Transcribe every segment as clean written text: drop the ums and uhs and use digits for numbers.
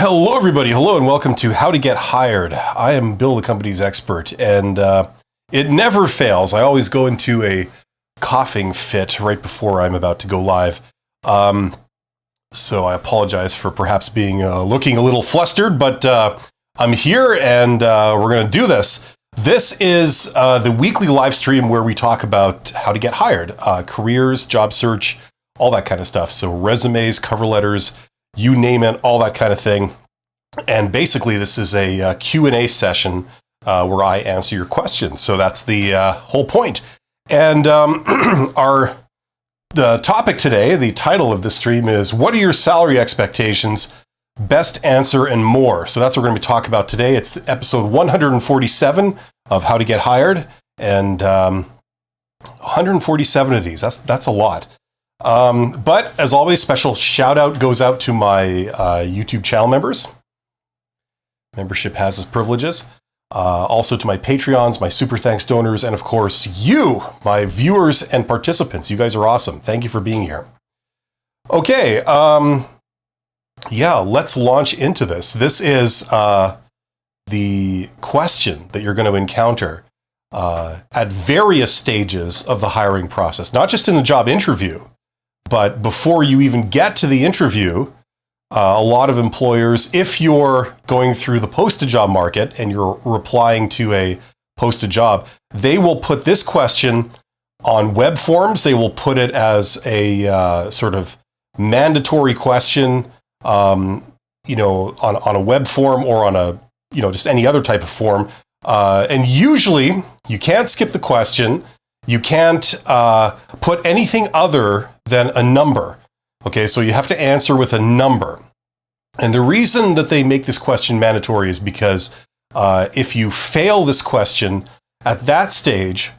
Hello, everybody. Hello, and welcome to How to Get Hired. I am Bill, the company's expert, and it never fails. I always go into a coughing fit right before I'm about to go live. So I apologize for perhaps being looking a little flustered, but I'm here, and we're going to do this. This is the weekly live stream where we talk about how to get hired, careers, job search, all that kind of stuff. So resumes, cover letters, you name it, all that kind of thing. And basically, this is a Q&A session where I answer your questions. So that's the whole point. And the topic today, the title of this stream is, what are your salary expectations? Best answer and more. So that's what we're going to be talking about today. It's episode 147 of How to Get Hired. And 147 of these, that's a lot. But as always, special shout out goes out to my YouTube channel members. Membership has its privileges. Also to my Patreons, my super thanks donors, and of course you, my viewers and participants. You guys are awesome. Thank you for being here. Okay, let's launch into this. This is the question that you're going to encounter at various stages of the hiring process, not just in the job interview. But before you even get to the interview, a lot of employers, if you're going through the posted job market and you're replying to a posted job, they will put this question on web forms. They will put it as a sort of mandatory question, on a web form or on a, just any other type of form. And usually you can't skip the question. You can't put anything other than a number. Okay, so you have to answer with a number. And the reason that they make this question mandatory is because if you fail this question at that stage,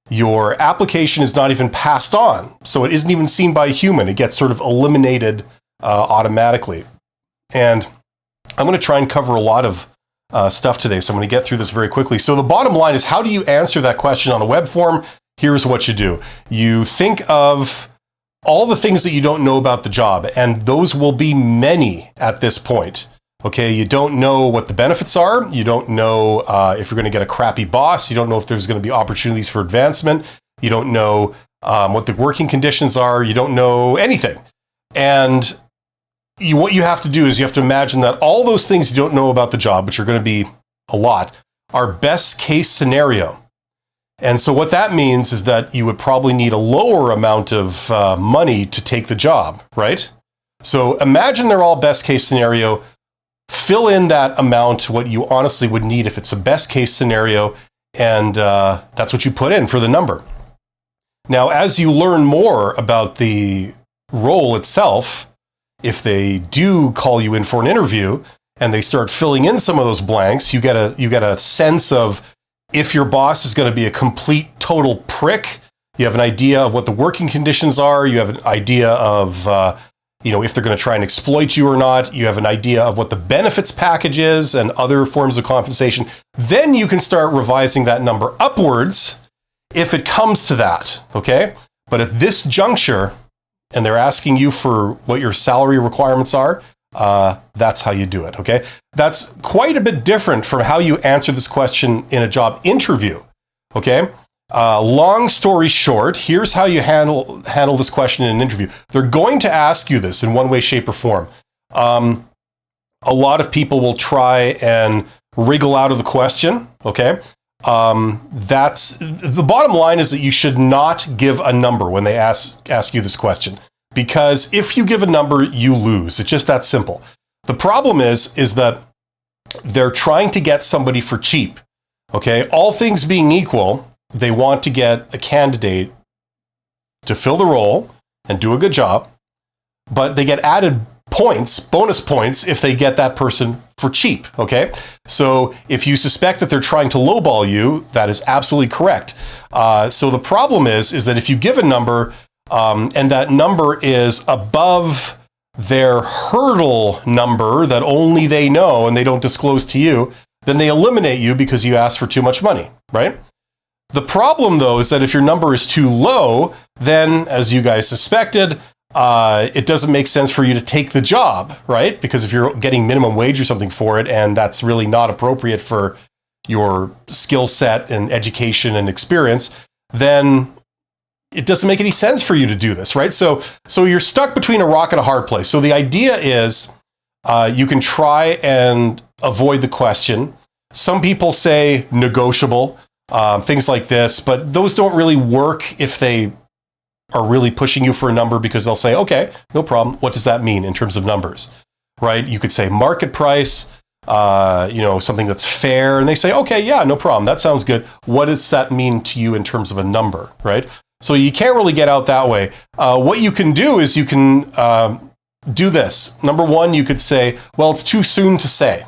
your application is not even passed on. So it isn't even seen by a human. It gets sort of eliminated automatically. And I'm going to try and cover a lot of stuff today. So I'm going to get through this very quickly. So the bottom line is, how do you answer that question on a web form? Here's what you do. You think of all the things that you don't know about the job, and those will be many at this point. Okay, you don't know what the benefits are. You don't know if you're going to get a crappy boss. You don't know if there's going to be opportunities for advancement. You don't know what the working conditions are. You don't know anything. And what you have to do is you have to imagine that all those things you don't know about the job, which are going to be a lot, are best case scenario. And so what that means is that you would probably need a lower amount of money to take the job, right? So imagine they're all best case scenario. Fill in that amount, what you honestly would need if it's a best case scenario, and that's what you put in for the number. Now, as you learn more about the role itself, if they do call you in for an interview and they start filling in some of those blanks, you get a sense of if your boss is going to be a complete, total prick. You have an idea of what the working conditions are. You have an idea of, if they're going to try and exploit you or not. You have an idea of what the benefits package is and other forms of compensation. Then you can start revising that number upwards if it comes to that, okay? But at this juncture, and they're asking you for what your salary requirements are, that's how you do it, okay? That's quite a bit different from how you answer this question in a job interview, okay? Long story short, here's how you handle this question in an interview. They're going to ask you this in one way, shape, or form. A lot of people will try and wriggle out of the question, okay? That's the bottom line is that you should not give a number when they ask you this question. Because if you give a number, you lose. It's just that simple. The problem is that they're trying to get somebody for cheap. Okay, all things being equal, they want to get a candidate to fill the role and do a good job, but they get added points, bonus points, if they get that person for cheap. Okay, so if you suspect that they're trying to lowball you, that is absolutely correct. So the problem is that if you give a number, and that number is above their hurdle number that only they know and they don't disclose to you, then they eliminate you because you asked for too much money, right? The problem, though, is that if your number is too low, then, as you guys suspected, it doesn't make sense for you to take the job, right? Because if you're getting minimum wage or something for it, and that's really not appropriate for your skill set and education and experience, then it doesn't make any sense for you to do this, right? So you're stuck between a rock and a hard place. So the idea is you can try and avoid the question. Some people say negotiable, things like this, but those don't really work if they are really pushing you for a number, because they'll say, okay, no problem. What does that mean in terms of numbers, right? You could say market price, something that's fair. And they say, okay, yeah, no problem. That sounds good. What does that mean to you in terms of a number, right? So you can't really get out that way. What you can do is you can do this. Number one, you could say, well, it's too soon to say,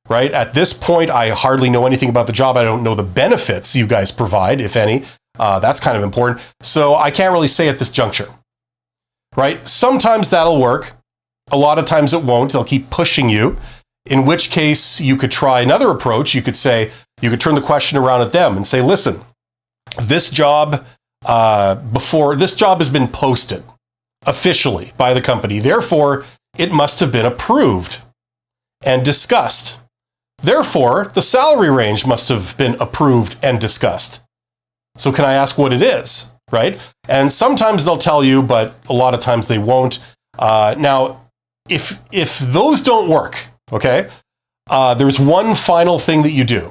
right? At this point, I hardly know anything about the job. I don't know the benefits you guys provide, if any. That's kind of important. So I can't really say at this juncture, right? Sometimes that'll work. A lot of times it won't. They'll keep pushing you, in which case you could try another approach. You could turn the question around at them and say, listen, this job has been posted officially by the company. Therefore, it must have been approved and discussed. Therefore, the salary range must have been approved and discussed. So can I ask what it is, right? And sometimes they'll tell you, but a lot of times they won't. Now, if those don't work, okay, there's one final thing that you do,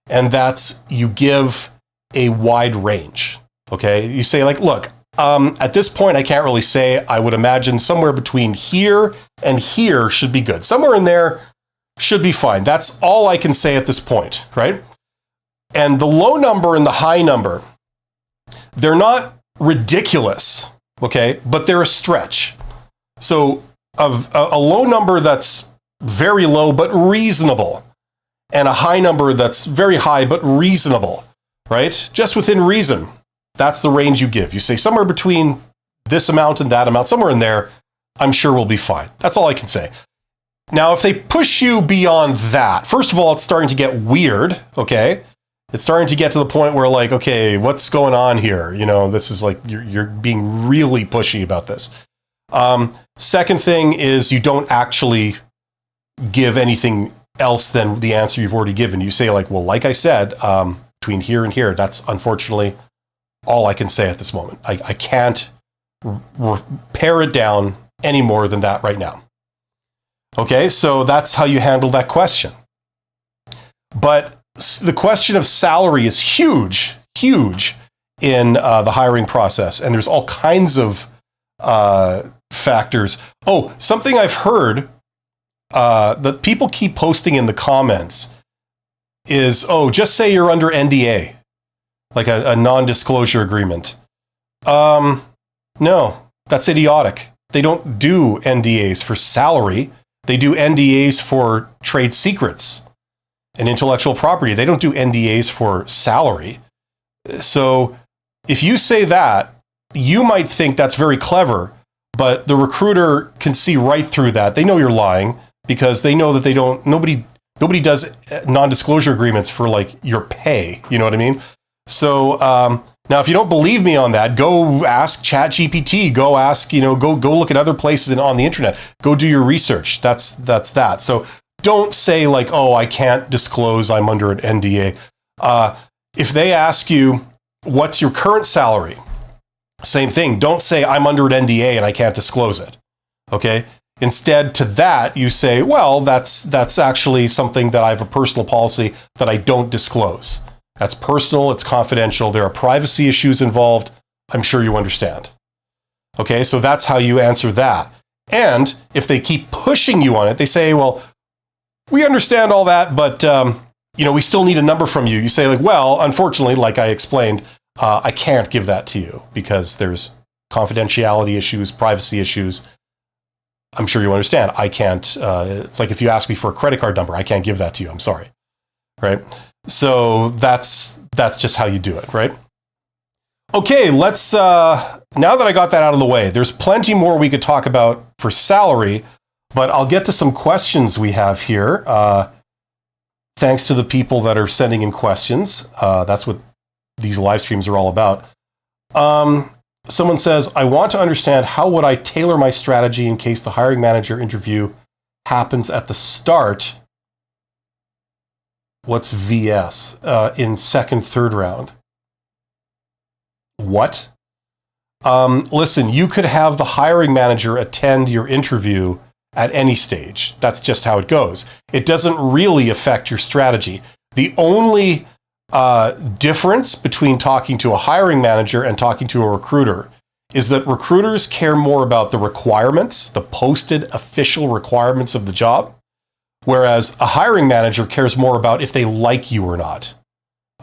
and that's you give a wide range, okay? You say like, look, at this point, I can't really say. I would imagine somewhere between here and here should be good. Somewhere in there should be fine. That's all I can say at this point, right? And the low number and the high number, they're not ridiculous, okay? But they're a stretch. So of a low number that's very low but reasonable, and a high number that's very high but reasonable, right? Just within reason. That's the range you give. You say somewhere between this amount and that amount, somewhere in there, I'm sure we'll be fine. That's all I can say. Now, if they push you beyond that, first of all, it's starting to get weird, okay? It's starting to get to the point where like, okay, what's going on here? This is like, you're being really pushy about this. Second thing is you don't actually give anything else than the answer you've already given. You say like, well, like I said, between here and here, that's unfortunately all I can say at this moment. I can't pare it down any more than that right now. Okay, so that's how you handle that question. But the question of salary is huge in the hiring process, and there's all kinds of factors. Oh, something I've heard that people keep posting in the comments is, just say you're under NDA, like a non-disclosure agreement. No, that's idiotic. They don't do NDAs for salary. They do NDAs for trade secrets and intellectual property. They don't do NDAs for salary. So if you say that, you might think that's very clever, but the recruiter can see right through that. They know you're lying because they know that nobody does non-disclosure agreements for like your pay. You know what I mean? So now, if you don't believe me on that, go ask ChatGPT. Go ask, go look at other places on the internet. Go do your research. That's that. So don't say like, I can't disclose. I'm under an NDA. If they ask you, what's your current salary? Same thing. Don't say I'm under an NDA and I can't disclose it. Okay. Instead, to that, you say, well, that's actually something that I have a personal policy that I don't disclose. That's personal, it's confidential, there are privacy issues involved. I'm sure you understand. Okay, so that's how you answer that. And if they keep pushing you on it, they say, well, we understand all that, but we still need a number from you. You say like, well, unfortunately, like I explained, I can't give that to you because there's confidentiality issues, privacy issues. I'm sure you understand. I can't, it's like if you ask me for a credit card number, I can't give that to you. I'm sorry. Right? So that's just how you do it, right? Okay, let's, now that I got that out of the way, there's plenty more we could talk about for salary, but I'll get to some questions we have here. Thanks to the people that are sending in questions. That's what these live streams are all about. Someone says, I want to understand how would I tailor my strategy in case the hiring manager interview happens at the start. What's VS? In second, third round. What? Listen, you could have the hiring manager attend your interview at any stage. That's just how it goes. It doesn't really affect your strategy. The only difference between talking to a hiring manager and talking to a recruiter is that recruiters care more about the requirements, the posted official requirements of the job, whereas a hiring manager cares more about if they like you or not.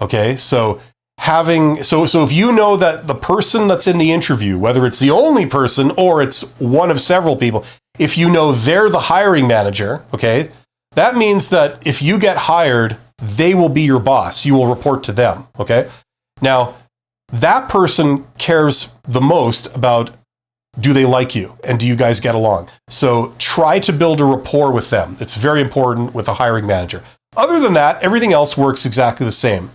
Okay, so if you know that the person that's in the interview, whether it's the only person or it's one of several people, if you know they're the hiring manager, okay, that means that if you get hired, they will be your boss. You will report to them, okay? Now, that person cares the most about, do they like you and do you guys get along? So try to build a rapport with them. It's very important with a hiring manager. Other than that, everything else works exactly the same.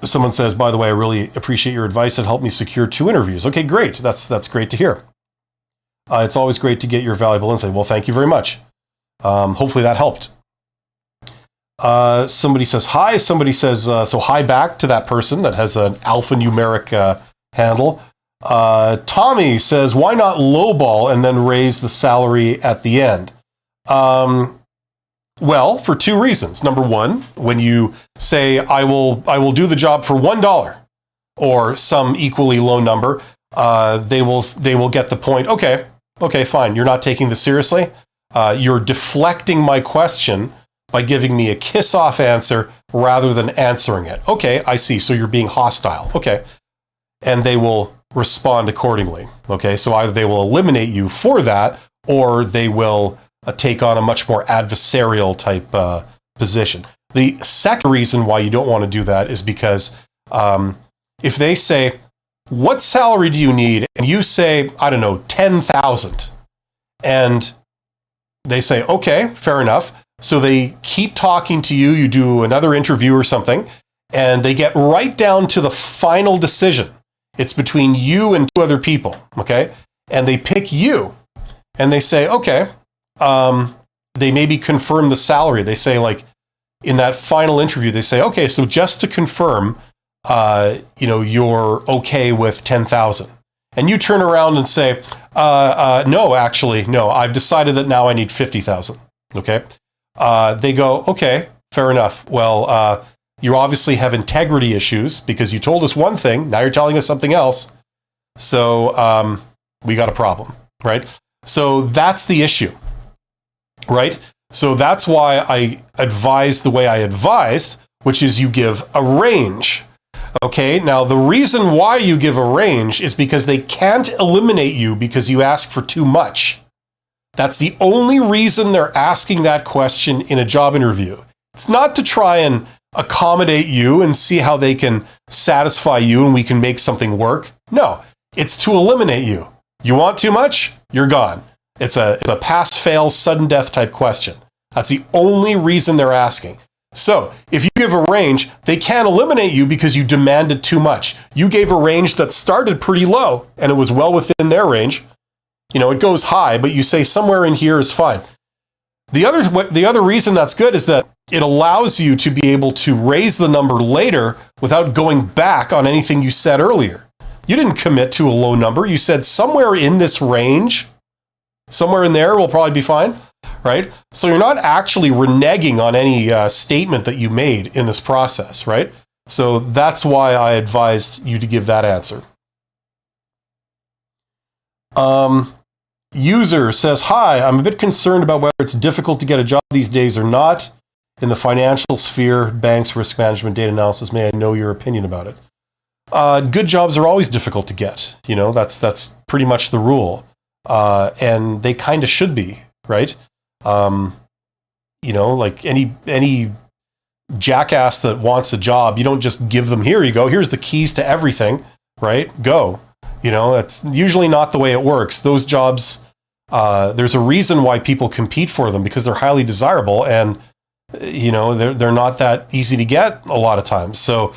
Someone says, by the way, I really appreciate your advice. It helped me secure 2 interviews. Okay, great. That's great to hear. It's always great to get your valuable insight. Well, thank you very much. Hopefully that helped. Somebody says hi. Somebody says, so hi back to that person that has an alphanumeric handle. Tommy says, why not lowball and then raise the salary at the end? Well, for 2 reasons. Number one, when you say, I will do the job for $1 or some equally low number, they will get the point. Okay, fine. You're not taking this seriously. You're deflecting my question by giving me a kiss-off answer rather than answering it. Okay, I see. So you're being hostile. Okay. And they will respond accordingly. Okay, so either they will eliminate you for that, or they will take on a much more adversarial type position. The second reason why you don't want to do that is because if they say, what salary do you need? And you say, I don't know, 10,000. And they say, okay, fair enough. So they keep talking to you. You do another interview or something, and they get right down to the final decision. It's between you and 2 other people, okay? And they pick you, and they say, okay, they maybe confirm the salary. They say, like, in that final interview, they say, okay, so just to confirm, you're okay with 10,000. And you turn around and say, no, actually, no, I've decided that now I need 50,000, okay? They go, okay, fair enough. Well, you obviously have integrity issues because you told us one thing, now you're telling us something else. So we got a problem, right? So that's the issue, right? So that's why I advised the way I advised, which is you give a range. Okay, now the reason why you give a range is because they can't eliminate you because you ask for too much. That's the only reason they're asking that question in a job interview. It's not to try and accommodate you and see how they can satisfy you and we can make something work. No, it's to eliminate you. You want too much? You're gone. It's a pass-fail, sudden death type question. That's the only reason they're asking. So if you give a range, they can't eliminate you because you demanded too much. You gave a range that started pretty low and it was well within their range. You know, it goes high, but you say somewhere in here is fine. The other reason that's good is that it allows you to be able to raise the number later without going back on anything you said earlier. You didn't commit to a low number. You said somewhere in this range, somewhere in there will probably be fine, right? So you're not actually reneging on any statement that you made in this process, right? So that's why I advised you to give that answer. User says, hi, I'm a bit concerned about whether it's difficult to get a job these days or not in the financial sphere, banks, risk management, data analysis. May I know your opinion about it? Good jobs are always difficult to get. You know, that's pretty much the rule. And they kind of should be, right? You know, like any jackass that wants a job, you don't just give them, here you go, here's the keys to everything, right? Go. You know, it's usually not the way it works. Those jobs, there's a reason why people compete for them because they're highly desirable and, you know, they're not that easy to get a lot of times. So,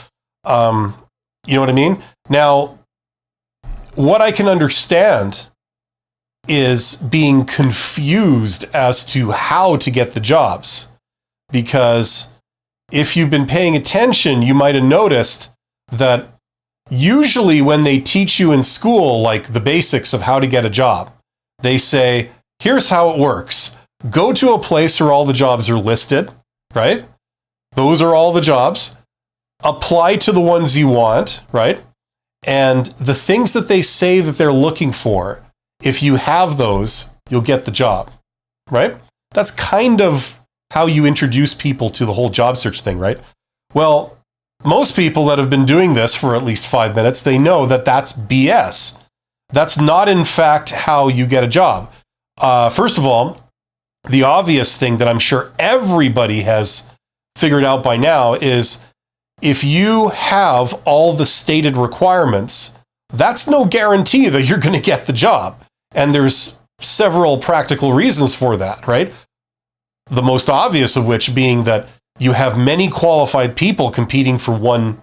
You know what I mean? Now, what I can understand is being confused as to how to get the jobs. Because if you've been paying attention, you might have noticed that usually when they teach you in school, like the basics of how to get a job, they say, here's how it works. Go to a place where all the jobs are listed, right? Those are all the jobs. Apply to the ones you want, right? And the things that they say that they're looking for, if you have those, you'll get the job, right? That's kind of how you introduce people to the whole job search thing, right? Well, most people that have been doing this for at least 5 minutes, they know that that's BS. That's not, in fact, how you get a job. First of all, the obvious thing that I'm sure everybody has figured out by now is if you have all the stated requirements, that's no guarantee that you're going to get the job. And there's several practical reasons for that, right? The most obvious of which being that you have many qualified people competing for one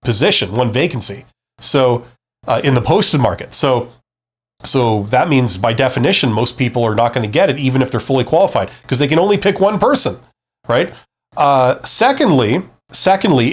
position, one vacancy. So in the posted market. So that means by definition, most people are not going to get it, even if they're fully qualified, because they can only pick one person, right? Secondly,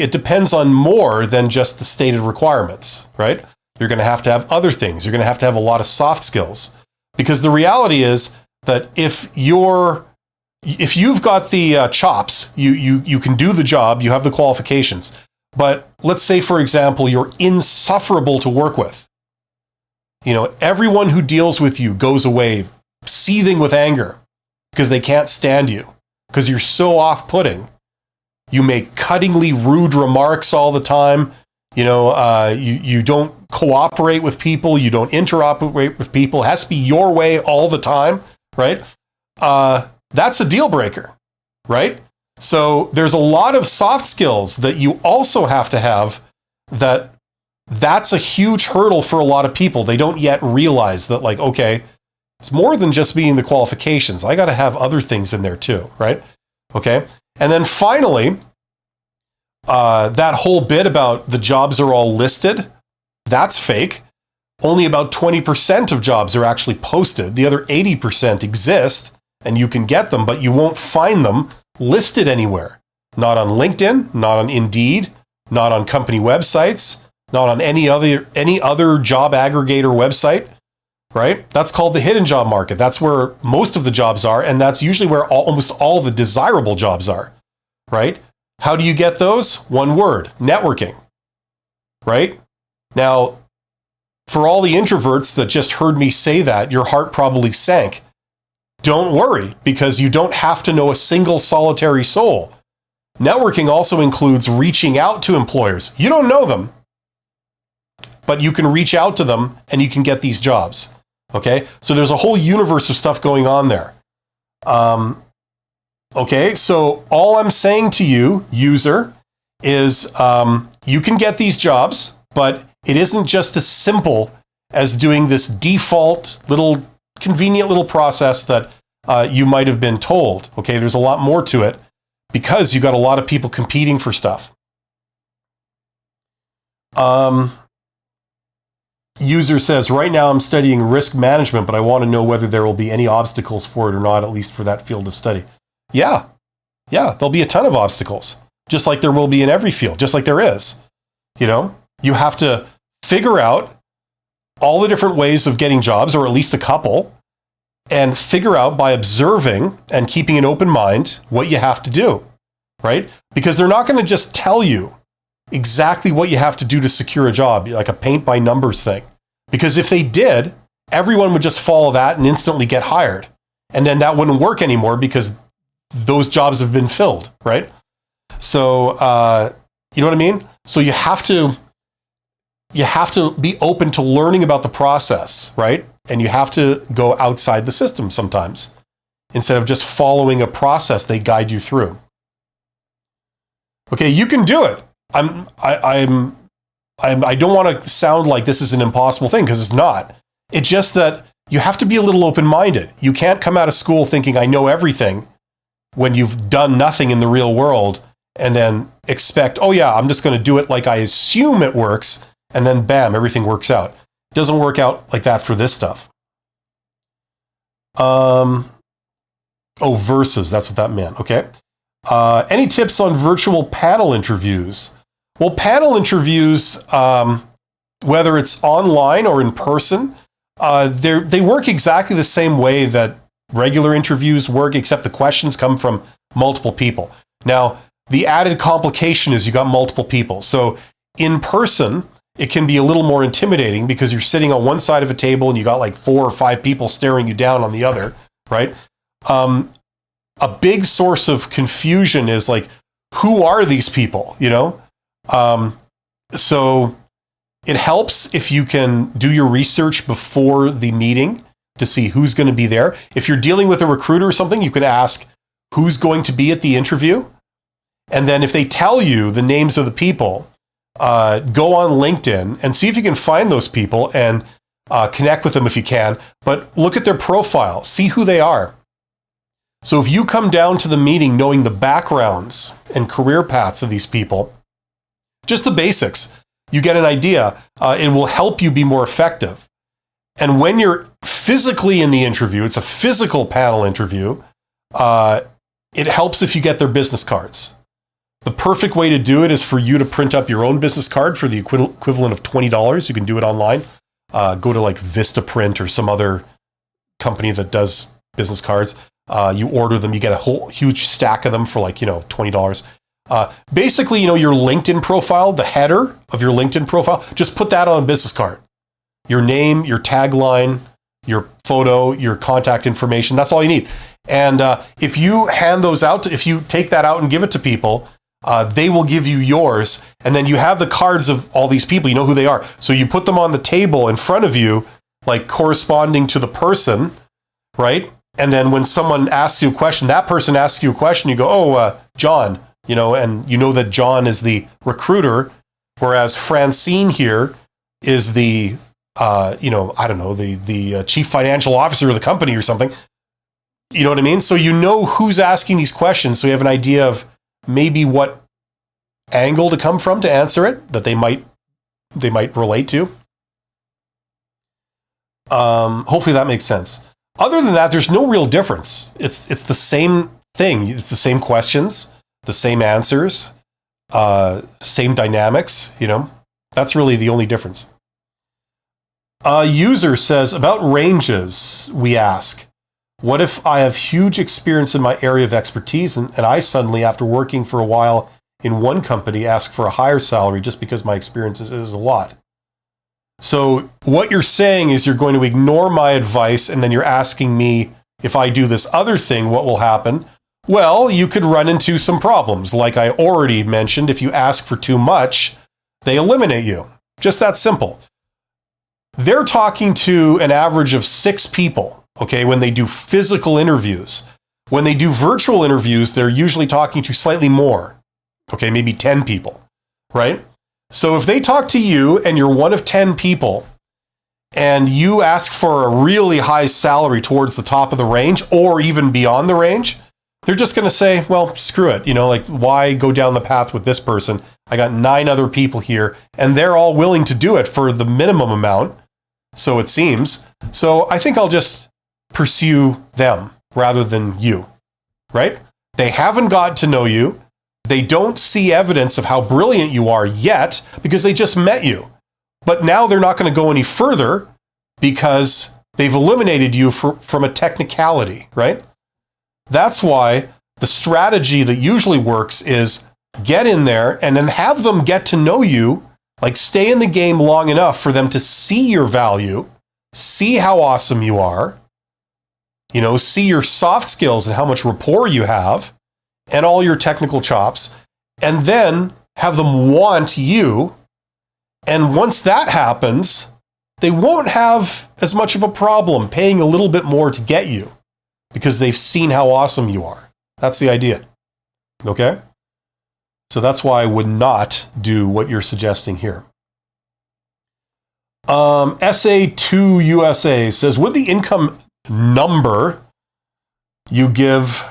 it depends on more than just the stated requirements, right? You're going to have other things. You're going to have a lot of soft skills, because the reality is that if you've got the chops, you can do the job, you have the qualifications. But let's say, for example, you're insufferable to work with. You know, everyone who deals with you goes away seething with anger because they can't stand you, because you're so off-putting. You make cuttingly rude remarks all the time. You know, you don't cooperate with people. You don't interoperate with people. It has to be your way all the time, right? That's a deal breaker, right? So there's a lot of soft skills that you also have to have. That's a huge hurdle for a lot of people. They don't yet realize that, like, okay, it's more than just being the qualifications. I got to have other things in there too, right? Okay. And then finally, that whole bit about the jobs are all listed, that's fake. Only about 20% of jobs are actually posted. The other 80% exist and you can get them, but you won't find them listed anywhere. Not on LinkedIn, not on Indeed, not on company websites, not on any other job aggregator website, right? That's called the hidden job market. That's where most of the jobs are, and that's usually where almost all the desirable jobs are, right? How do you get those? One word: networking, right? Now, for all the introverts that just heard me say that, your heart probably sank. Don't worry, because you don't have to know a single solitary soul. Networking also includes reaching out to employers. You don't know them, but you can reach out to them and you can get these jobs. Okay, so there's a whole universe of stuff going on there. Okay, so all I'm saying to you, user, is you can get these jobs, but it isn't just as simple as doing this default little convenient little process that you might have been told. Okay, there's a lot more to it because you got a lot of people competing for stuff. User says, right now I'm studying risk management, but I want to know whether there will be any obstacles for it or not, at least for that field of study. Yeah, there'll be a ton of obstacles, just like there will be in every field, just like there is. You know, you have to figure out all the different ways of getting jobs, or at least a couple, and figure out by observing and keeping an open mind what you have to do, right? Because they're not going to just tell you exactly what you have to do to secure a job, like a paint by numbers thing. Because if they did, everyone would just follow that and instantly get hired. And then that wouldn't work anymore because those jobs have been filled, right? So, you know what I mean? So you have to be open to learning about the process, right? And you have to go outside the system sometimes instead of just following a process they guide you through. Okay, you can do it. I don't want to sound like this is an impossible thing, because it's not. It's just that you have to be a little open-minded. You can't come out of school thinking I know everything when you've done nothing in the real world and then expect, oh yeah, I'm just going to do it like I assume it works, and then bam, everything works out. It doesn't work out like that for this stuff. Versus, that's what that meant. Okay. Any tips on virtual panel interviews? Well, panel interviews, whether it's online or in person, they work exactly the same way that regular interviews work, except the questions come from multiple people. Now, the added complication is you got multiple people. So in person, it can be a little more intimidating because you're sitting on one side of a table and you got like 4 or 5 people staring you down on the other, right? A big source of confusion is like, who are these people, you know? So it helps if you can do your research before the meeting to see who's going to be there. If you're dealing with a recruiter or something, you could ask who's going to be at the interview. And then if they tell you the names of the people, go on LinkedIn and see if you can find those people and connect with them if you can. But look at their profile, see who they are. So if you come down to the meeting knowing the backgrounds and career paths of these people, just the basics, you get an idea. It will help you be more effective. And when you're physically in the interview, it's a physical panel interview, it helps if you get their business cards. The perfect way to do it is for you to print up your own business card for the equivalent of $20. You can do it online. Go to like Vistaprint or some other company that does business cards. You order them, you get a whole huge stack of them for like, $20. Basically, your LinkedIn profile, the header of your LinkedIn profile, just put that on a business card. Your name, your tagline, your photo, your contact information, that's all you need. And if you hand those out, if you take that out and give it to people, they will give you yours. And then you have the cards of all these people, you know who they are. So you put them on the table in front of you, like corresponding to the person, right? And then when someone asks you a question, that person asks you a question, you go, John, and you know that John is the recruiter, whereas Francine here is the, the chief financial officer of the company or something. You know what I mean? So you know who's asking these questions, so you have an idea of maybe what angle to come from to answer it that they might relate to. Hopefully that makes sense. Other than that, there's no real difference. It's the same thing. It's the same questions, the same answers, same dynamics, That's really the only difference. A user says, about ranges, we ask, what if I have huge experience in my area of expertise and I suddenly, after working for a while in one company, ask for a higher salary just because my experience is a lot? So what you're saying is you're going to ignore my advice and then you're asking me if I do this other thing, what will happen? Well, you could run into some problems. Like I already mentioned, if you ask for too much, they eliminate you. Just that simple. They're talking to an average of 6 people, okay, when they do physical interviews. When they do virtual interviews, they're usually talking to slightly more, okay, maybe 10 people, right? So if they talk to you and you're one of 10 people and you ask for a really high salary towards the top of the range or even beyond the range, they're just going to say, well, screw it. Why go down the path with this person? I got 9 other people here and they're all willing to do it for the minimum amount. So it seems. So I think I'll just pursue them rather than you, right? They haven't got to know you. They don't see evidence of how brilliant you are yet because they just met you. But now they're not going to go any further because they've eliminated you from a technicality, right? That's why the strategy that usually works is get in there and then have them get to know you, like stay in the game long enough for them to see your value, see how awesome you are, see your soft skills and how much rapport you have, and all your technical chops, and then have them want you. And once that happens, they won't have as much of a problem paying a little bit more to get you because they've seen how awesome you are. That's the idea. Okay? So that's why I would not do what you're suggesting here. SA2 USA says, would the income number you give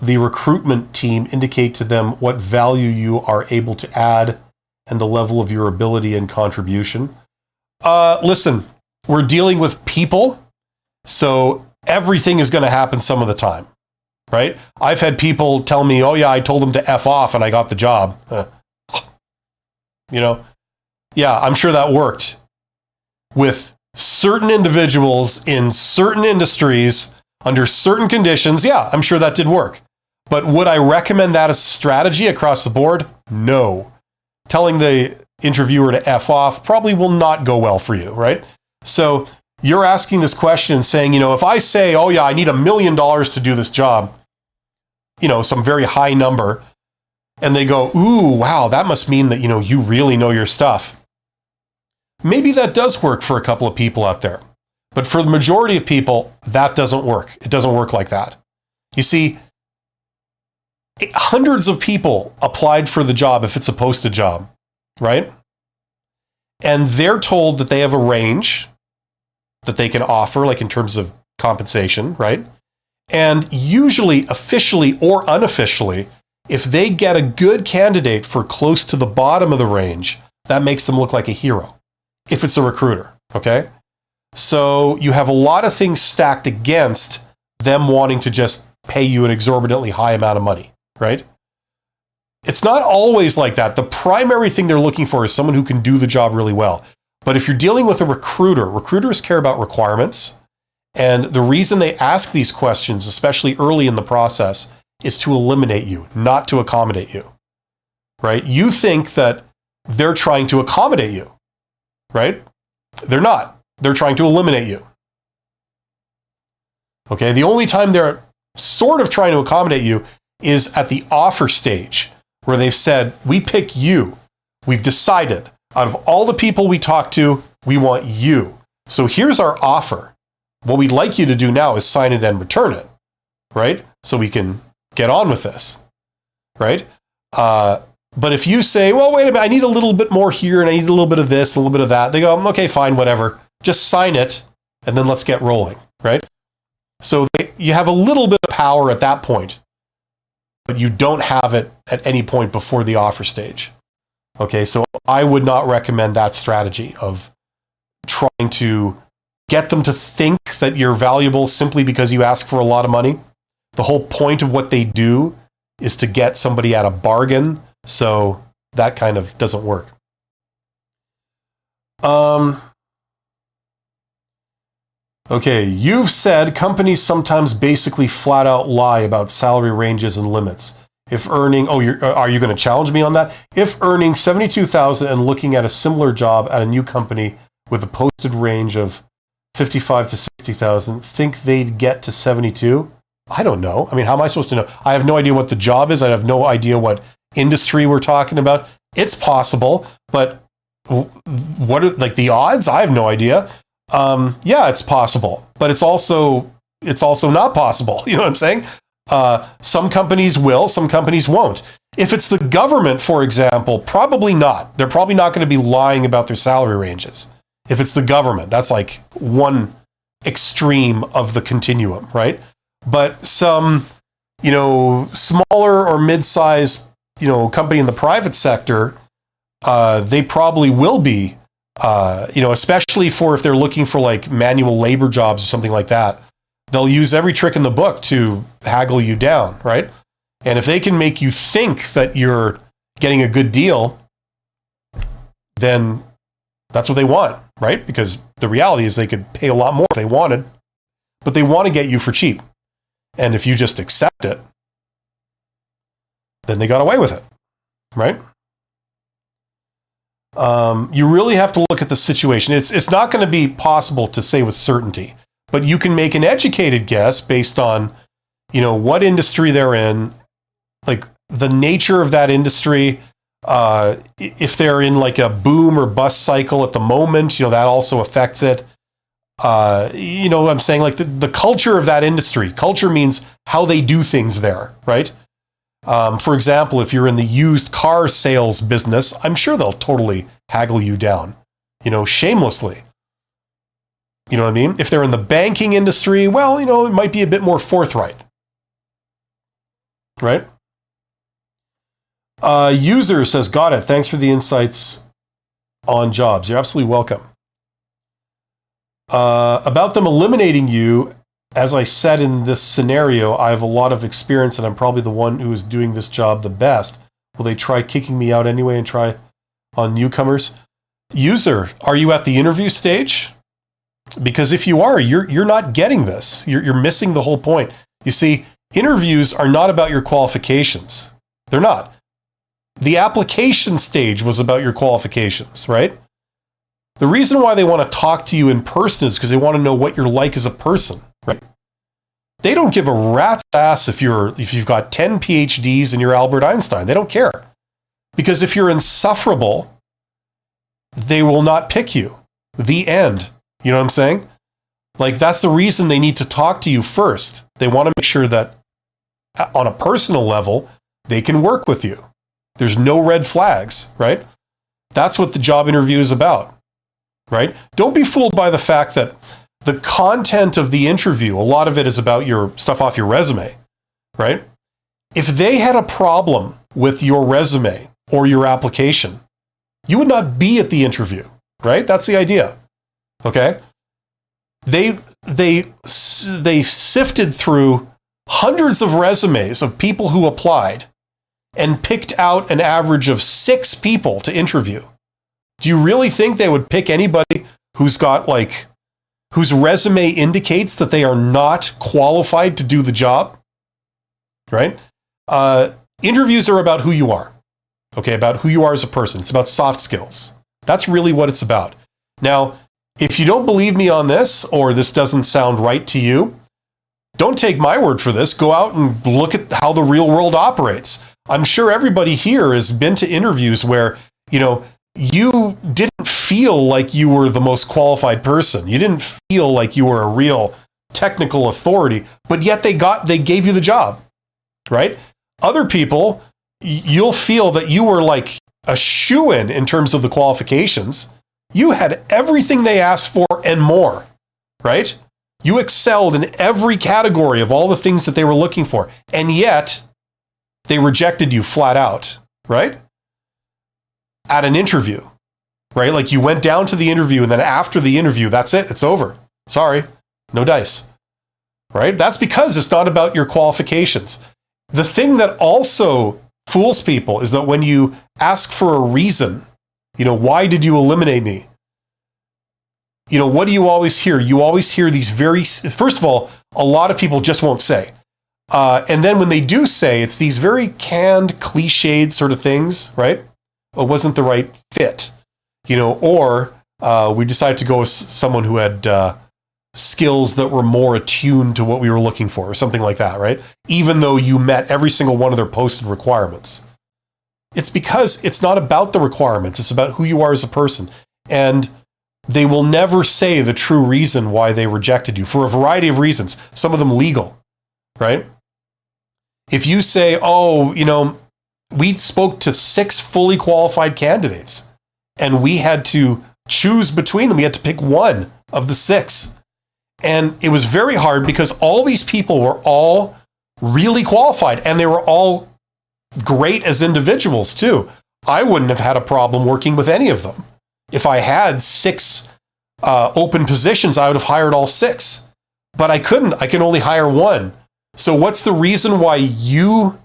the recruitment team indicate to them what value you are able to add and the level of your ability and contribution. Listen, we're dealing with people, so everything is going to happen some of the time, right? I've had people tell me, oh yeah, I told them to F off and I got the job. Yeah, I'm sure that worked with certain individuals in certain industries under certain conditions. Yeah, I'm sure that did work. But would I recommend that as a strategy across the board? No. Telling the interviewer to F off probably will not go well for you, right? So you're asking this question and saying, if I say, oh yeah, I need $1 million to do this job, some very high number, and they go, ooh, wow, that must mean that, you really know your stuff. Maybe that does work for a couple of people out there. But for the majority of people, that doesn't work. It doesn't work like that. You see, hundreds of people applied for the job if it's a posted job, right? And they're told that they have a range that they can offer, like in terms of compensation, right? And usually, officially or unofficially, if they get a good candidate for close to the bottom of the range, that makes them look like a hero, if it's a recruiter, okay? So you have a lot of things stacked against them wanting to just pay you an exorbitantly high amount of money, right? It's not always like that. The primary thing they're looking for is someone who can do the job really well. But if you're dealing with a recruiter, recruiters care about requirements. And the reason they ask these questions, especially early in the process, is to eliminate you, not to accommodate you, right? You think that they're trying to accommodate you, right? They're not. They're trying to eliminate you. Okay, the only time they're sort of trying to accommodate you is at the offer stage, where they've said, we pick you. We've decided, out of all the people we talk to, we want you. So here's our offer. What we'd like you to do now is sign it and return it, right? So we can get on with this, right? But if you say, well, wait a minute, I need a little bit more here, and I need a little bit of this, a little bit of that, they go, okay, fine, whatever. Just sign it, and then let's get rolling, right? So you have a little bit of power at that point, but you don't have it at any point before the offer stage. Okay, so I would not recommend that strategy of trying to get them to think that you're valuable simply because you ask for a lot of money. The whole point of what they do is to get somebody at a bargain, so that kind of doesn't work. Okay, you've said companies sometimes basically flat out lie about salary ranges and limits. If earning, are you going to challenge me on that? If earning $72,000 and looking at a similar job at a new company with a posted range of $55,000 to $60,000, think they'd get to 72? I don't know. I mean, how am I supposed to know? I have no idea what the job is. I have no idea what industry we're talking about. It's possible, but what are like the odds? I have no idea. Yeah, it's possible, but it's also not possible. You know what I'm saying? Some companies will, some companies won't. If it's the government, for example, probably not. They're probably not going to be lying about their salary ranges. If it's the government, that's like one extreme of the continuum, right? But some, smaller or mid-sized, company in the private sector, they probably will be, especially for if they're looking for like manual labor jobs or something like that. They'll use every trick in the book to haggle you down, right? And if they can make you think that you're getting a good deal, then that's what they want, right? Because the reality is they could pay a lot more if they wanted, but they want to get you for cheap. And if you just accept it, then they got away with it, right? You really have to look at the situation. It's not going to be possible to say with certainty, but you can make an educated guess based on, what industry they're in, like the nature of that industry. If they're in like a boom or bust cycle at the moment, that also affects it. I'm saying like the culture of that industry. Culture means how they do things there, right? For example, if you're in the used car sales business, I'm sure they'll totally haggle you down, shamelessly. You know what I mean? If they're in the banking industry, well, it might be a bit more forthright. right? User says, got it. Thanks for the insights on jobs. You're absolutely welcome. About them eliminating you, as I said in this scenario, I have a lot of experience and I'm probably the one who is doing this job the best. Will they try kicking me out anyway and try on newcomers? User, are you at the interview stage? Because if you are, you're not getting this. You're missing the whole point. You see, interviews are not about your qualifications. They're not. The application stage was about your qualifications, right? The reason why they want to talk to you in person is because they want to know what you're like as a person, right? They don't give a rat's ass if you've got 10 PhDs and you're Albert Einstein. They don't care. Because if you're insufferable, they will not pick you. The end. You know what I'm saying? Like, that's the reason they need to talk to you first. They want to make sure that on a personal level, they can work with you. There's no red flags, right? That's what the job interview is about, right? Don't be fooled by the fact that the content of the interview, a lot of it is about your stuff off your resume, right? If they had a problem with your resume or your application, you would not be at the interview, right? That's the idea, okay? They sifted through hundreds of resumes of people who applied and picked out an average of 6 people to interview. Do you really think they would pick anybody whose resume indicates that they are not qualified to do the job? Right? Interviews are about who you are. Okay, about who you are as a person. It's about soft skills. That's really what it's about. Now, if you don't believe me on this, or this doesn't sound right to you, don't take my word for this. Go out and look at how the real world operates. I'm sure everybody here has been to interviews where, you didn't feel like you were the most qualified person. You didn't feel like you were a real technical authority, but yet they gave you the job, right? Other people, you'll feel that you were like a shoo-in in terms of the qualifications. You had everything they asked for and more, right? You excelled in every category of all the things that they were looking for, and yet they rejected you flat out, right? At an interview, right? Like, you went down to the interview, and then after the interview, that's it. It's over. Sorry, no dice, right? That's because it's not about your qualifications. The thing that also fools people is that when you ask for a reason, why did you eliminate me? What do you always hear? You always hear these first of all, a lot of people just won't say. And then when they do say, it's these very canned, cliched sort of things, right? It wasn't the right fit, or we decided to go with someone who had skills that were more attuned to what we were looking for, or something like that, right? Even though you met every single one of their posted requirements. It's because it's not about the requirements. It's about who you are as a person. And they will never say the true reason why they rejected you, for a variety of reasons, some of them legal, right? If you say, we spoke to 6 fully qualified candidates and we had to choose between them. We had to pick one of the 6. And it was very hard because all these people were all really qualified and they were all great as individuals too. I wouldn't have had a problem working with any of them. If I had 6 open positions, I would have hired all 6. But I couldn't. I can only hire one. So what's the reason why you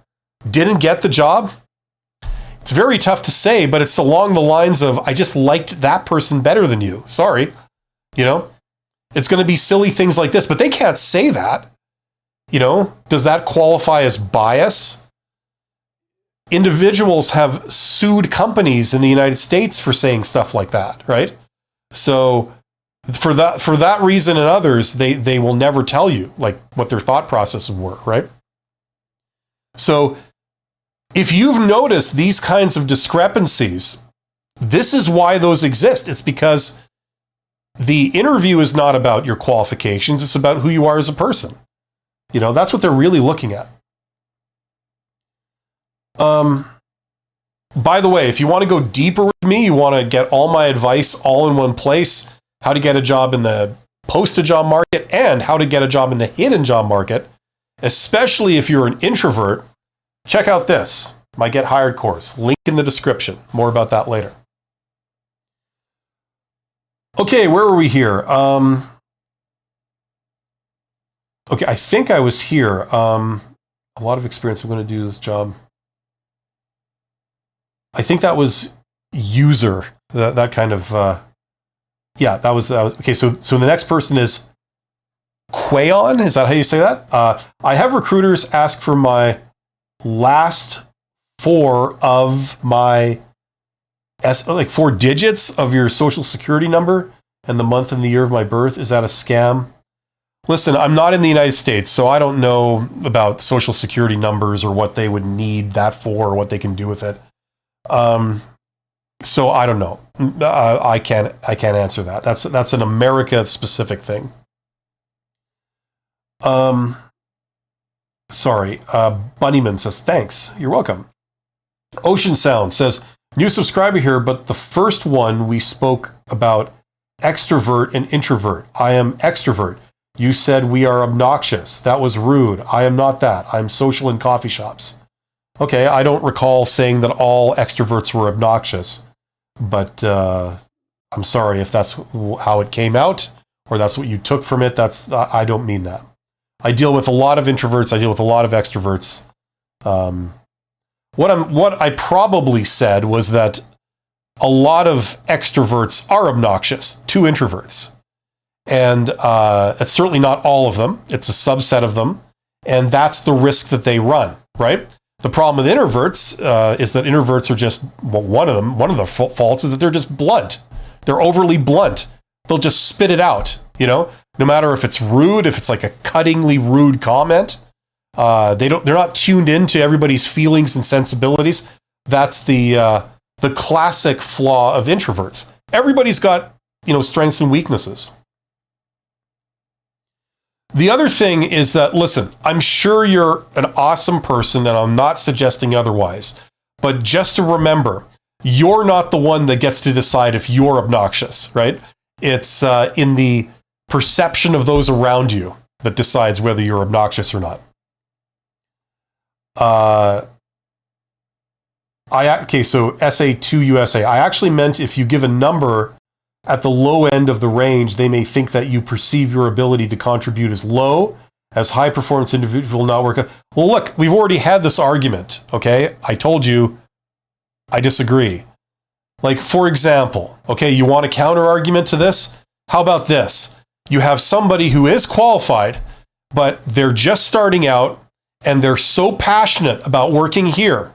didn't get the job? It's very tough to say, but it's along the lines of, I just liked that person better than you. Sorry. It's going to be silly things like this, but they can't say that. Does that qualify as bias? Individuals have sued companies in the United States for saying stuff like that, right? So for that reason and others, they will never tell you like what their thought processes were, right? So if you've noticed these kinds of discrepancies, this is why those exist. It's because the interview is not about your qualifications. It's about who you are as a person. That's what they're really looking at. By the way, if you want to go deeper with me, you want to get all my advice all in one place, how to get a job in the posted job market and how to get a job in the hidden job market, especially if you're an introvert, check out this, my Get Hired course. Link in the description. More about that later. Okay, where were we here? Okay, I think I was here. A lot of experience. I'm going to do this job. I think that was user. That kind of. Yeah, that was. Okay, so the next person is Quayon. Is that how you say that? I have recruiters ask for my last four of my like 4 digits of your social security number and the month and the year of my birth. Is that a scam? Listen, I'm not in the United States, so I don't know about social security numbers or what they would need that for or what they can do with it. So I don't know. I can't answer that. That's an America specific thing. Sorry. Bunnyman says, thanks. You're welcome. Ocean Sound says, new subscriber here, but the first one we spoke about extrovert and introvert. I am extrovert. You said we are obnoxious. That was rude. I am not that. I'm social in coffee shops. Okay, I don't recall saying that all extroverts were obnoxious, but I'm sorry if that's how it came out or that's what you took from it. I don't mean that. I deal with a lot of introverts. I deal with a lot of extroverts. What I probably said was that a lot of extroverts are obnoxious to introverts. And it's certainly not all of them. It's a subset of them. And that's the risk that they run, right? The problem with introverts is that introverts are just, well, one of the faults is that they're just blunt. They're overly blunt. They'll just spit it out, no matter if it's rude, if it's like a cuttingly rude comment. They're not tuned into everybody's feelings and sensibilities. That's the classic flaw of introverts. Everybody's got, strengths and weaknesses. The other thing is that, listen, I'm sure you're an awesome person and I'm not suggesting otherwise, but just to remember, you're not the one that gets to decide if you're obnoxious, right? It's in the perception of those around you that decides whether you're obnoxious or not. So SA2 USA. I actually meant if you give a number at the low end of the range, they may think that you perceive your ability to contribute as low, as high performance individual will not work. Well, look, we've already had this argument, okay? I told you I disagree. Like, for example, okay, you want a counter argument to this? How about this? You have somebody who is qualified, but they're just starting out and they're so passionate about working here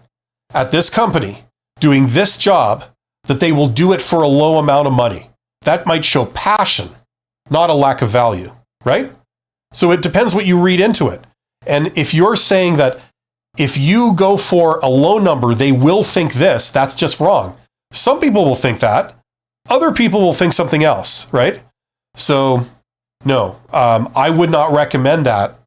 at this company, doing this job, that they will do it for a low amount of money. That might show passion, not a lack of value, right? So it depends what you read into it. And if you're saying that if you go for a low number, they will think this, that's just wrong. Some people will think that. Other people will think something else, right? So no, I would not recommend that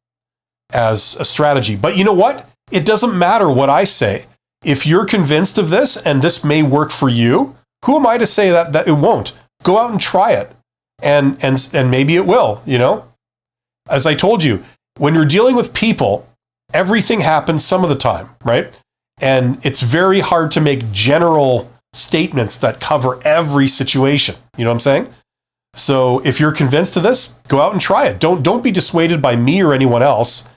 as a strategy. But you know what? It doesn't matter what I say. If you're convinced of this and this may work for you, who am I to say that it won't? Go out and try it. And maybe it will, As I told you, when you're dealing with people, everything happens some of the time, right? And it's very hard to make general statements that cover every situation. You know what I'm saying? So if you're convinced of this, go out and try it. Don't be dissuaded by me or anyone else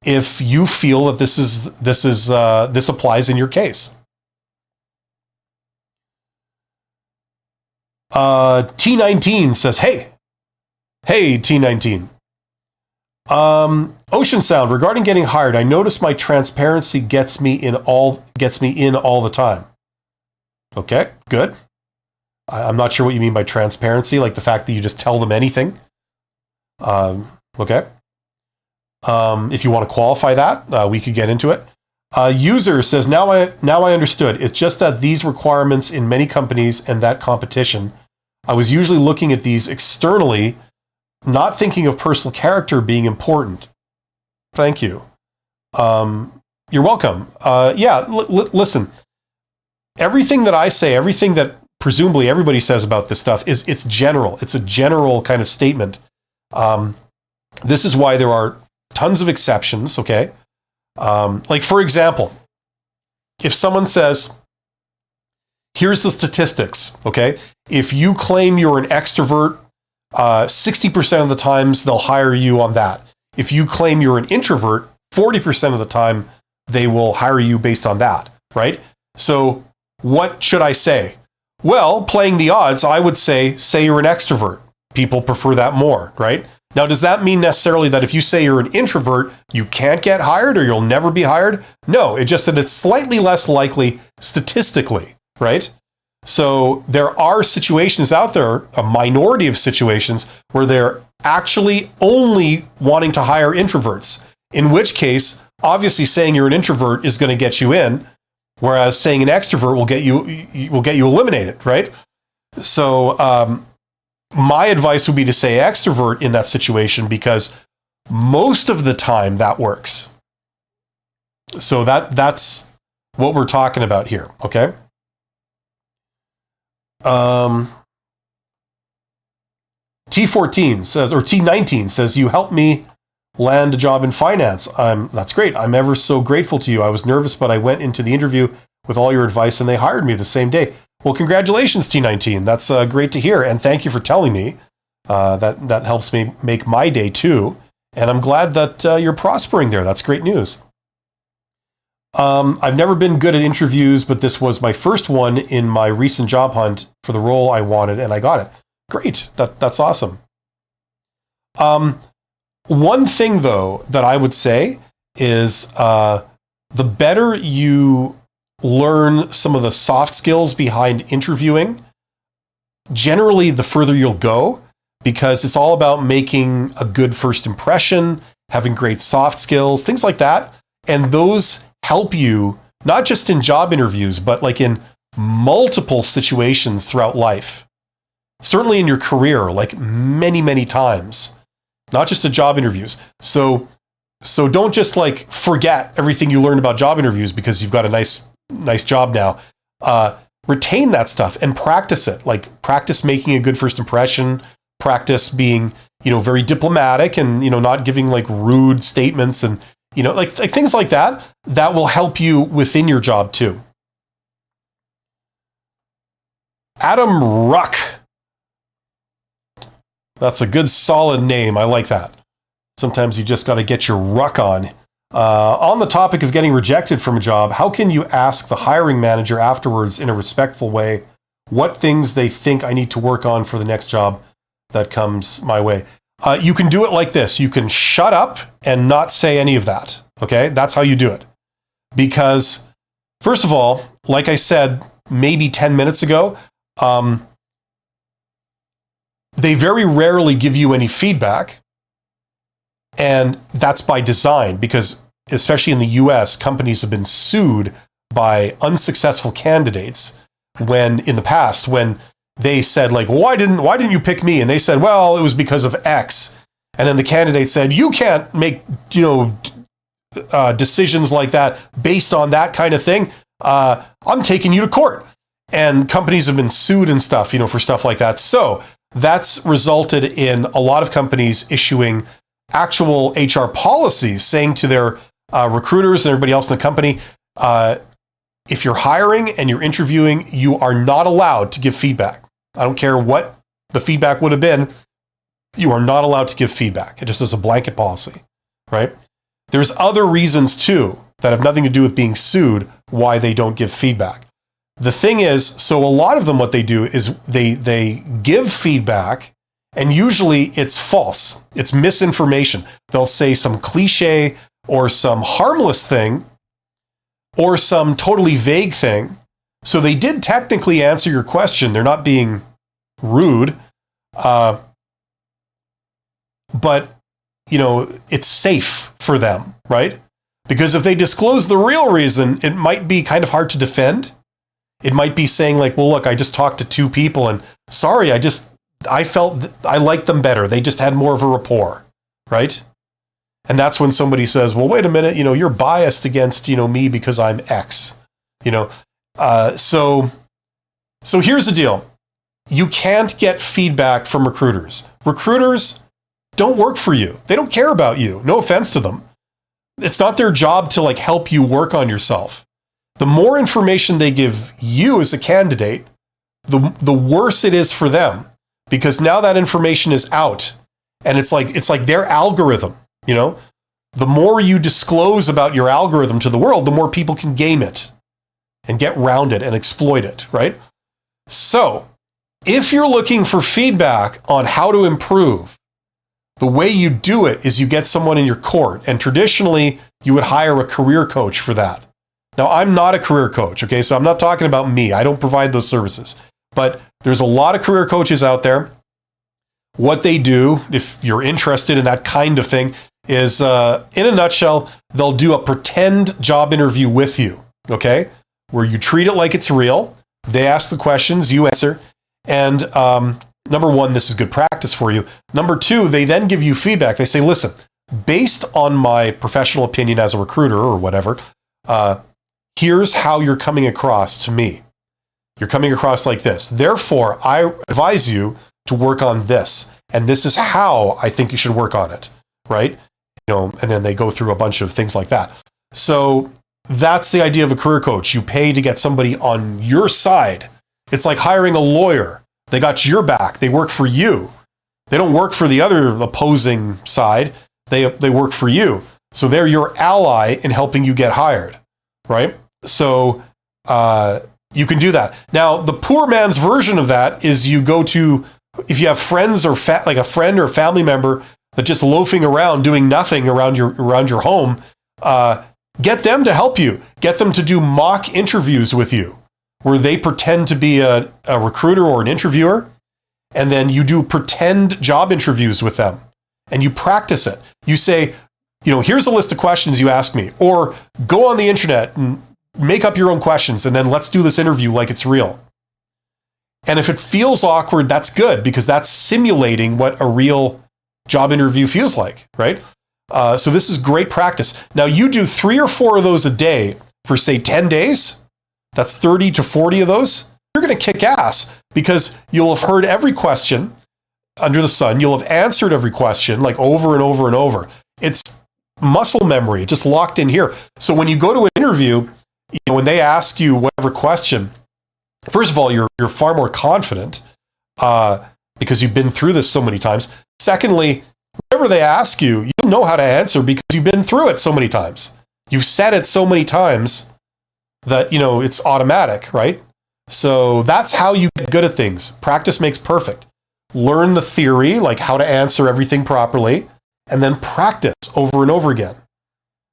if you feel that this applies in your case. T19 says, hey T19. Ocean Sound, regarding getting hired, I notice my transparency gets me in all the time. Okay, good. I'm not sure what you mean by transparency, like the fact that you just tell them anything. Okay. If you want to qualify that, we could get into it. User says, now I understood. It's just that these requirements in many companies and that competition, I was usually looking at these externally, not thinking of personal character being important. Thank you. You're welcome. Listen, everything that I say, everything that presumably everybody says about this stuff it's general. It's a general kind of statement. This is why there are tons of exceptions, okay? Like, for example, if someone says, here's the statistics, okay? If you claim you're an extrovert, 60% of the times they'll hire you on that. If you claim you're an introvert, 40% of the time they will hire you based on that, right? So what should I say? Well, playing the odds, I would say you're an extrovert. People prefer that more, right? Now, does that mean necessarily that if you say you're an introvert, you can't get hired or you'll never be hired? No, it's just that it's slightly less likely statistically, right? So there are situations out there, a minority of situations, where they're actually only wanting to hire introverts, in which case, obviously saying you're an introvert is going to get you in, whereas saying an extrovert will get you eliminated, right? So my advice would be to say extrovert in that situation, because most of the time that works. So that's what we're talking about here, okay? T14 says, or T19 says, you helped me land a job in finance. That's great. I'm ever so grateful to you. I was nervous, but I went into the interview with all your advice and they hired me the same day. Well, congratulations, T19. That's great to hear. And thank you for telling me. That helps me make my day too. And I'm glad that you're prospering there. That's great news. I've never been good at interviews, but this was my first one in my recent job hunt for the role I wanted, and I got it. Great. That's awesome. One thing, though, that I would say is the better you learn some of the soft skills behind interviewing, generally the further you'll go, because it's all about making a good first impression, having great soft skills, things like that. And those help you not just in job interviews, but like in multiple situations throughout life. Certainly in your career, like many, many times, not just at job interviews. So don't just like forget everything you learned about job interviews because you've got a nice job now. Retain that stuff and practice it. Like practice making a good first impression, practice being, very diplomatic and, not giving like rude statements and, like things like that will help you within your job too. Adam Ruck. That's a good solid name. I like that. Sometimes you just got to get your ruck on. On the topic of getting rejected from a job, how can you ask the hiring manager afterwards in a respectful way what things they think I need to work on for the next job that comes my way? You can do it like this. You can shut up and not say any of that. Okay? That's how you do it. Because, first of all, like I said maybe 10 minutes ago, they very rarely give you any feedback. And that's by design, because especially in the US, companies have been sued by unsuccessful candidates in the past, when they said like, well, why didn't you pick me? And they said, well, it was because of X. And then the candidate said, you can't make, decisions like that based on that kind of thing. I'm taking you to court. And companies have been sued and stuff, for stuff like that. So that's resulted in a lot of companies issuing actual HR policies saying to their recruiters and everybody else in the company, if you're hiring and you're interviewing, you are not allowed to give feedback. I don't care what the feedback would have been. You are not allowed to give feedback. It just is a blanket policy, right? There's other reasons too that have nothing to do with being sued why they don't give feedback. The thing is, so a lot of them, what they do is they give feedback, and usually it's false. It's misinformation. They'll say some cliche or some harmless thing or some totally vague thing. So they did technically answer your question. They're not being rude. But, it's safe for them, right? Because if they disclose the real reason, it might be kind of hard to defend. It might be saying like, well, look, I just talked to two people and sorry, I felt I liked them better. They just had more of a rapport, right? And that's when somebody says, well, wait a minute, you're biased against, me because I'm X, So here's the deal. You can't get feedback from recruiters. Recruiters don't work for you. They don't care about you. No offense to them. It's not their job to like help you work on yourself. The more information they give you as a candidate, the worse it is for them, because now that information is out, and it's like their algorithm, you know? The more you disclose about your algorithm to the world, the more people can game it and get around it and exploit it, right? So, if you're looking for feedback on how to improve, the way you do it is you get someone in your court, and traditionally you would hire a career coach for that. Now, I'm not a career coach, okay? So I'm not talking about me. I don't provide those services. But there's a lot of career coaches out there. What they do, if you're interested in that kind of thing, is, in a nutshell, they'll do a pretend job interview with you, okay? Where you treat it like it's real. They ask the questions, you answer. And number one, this is good practice for you. Number two, they then give you feedback. They say, listen, based on my professional opinion as a recruiter or whatever, here's how you're coming across to me. You're coming across like this. Therefore, I advise you to work on this. And this is how I think you should work on it, right? You know, and then they go through a bunch of things like that. So that's the idea of a career coach. You pay to get somebody on your side. It's like hiring a lawyer. They got your back. They work for you. They don't work for the other opposing side. They work for you. So they're your ally in helping you get hired, right? So you can do that. Now, the poor man's version of that is you go to, if you have friends or like a friend or a family member that just loafing around doing nothing around your home, get them to help you. Get them to do mock interviews with you, where they pretend to be a recruiter or an interviewer, and then you do pretend job interviews with them, and you practice it. You say, you know, here's a list of questions you ask me, or go on the internet and make up your own questions, and then let's do this interview like it's real. And if it feels awkward, that's good, because that's simulating what a real job interview feels like, right? So this is great practice. Now, you do 3 or 4 of those a day for, say, 10 days. That's 30 to 40 of those. You're going to kick ass, because you'll have heard every question under the sun. You'll have answered every question like over and over and over. It's muscle memory, just locked in here. So when you go to an interview, you know, when they ask you whatever question, first of all, you're far more confident because you've been through this so many times. Secondly, whatever they ask you, you'll know how to answer because you've been through it so many times. You've said it so many times that, you know, it's automatic, right? So that's how you get good at things. Practice makes perfect. Learn the theory, like how to answer everything properly, and then practice over and over again.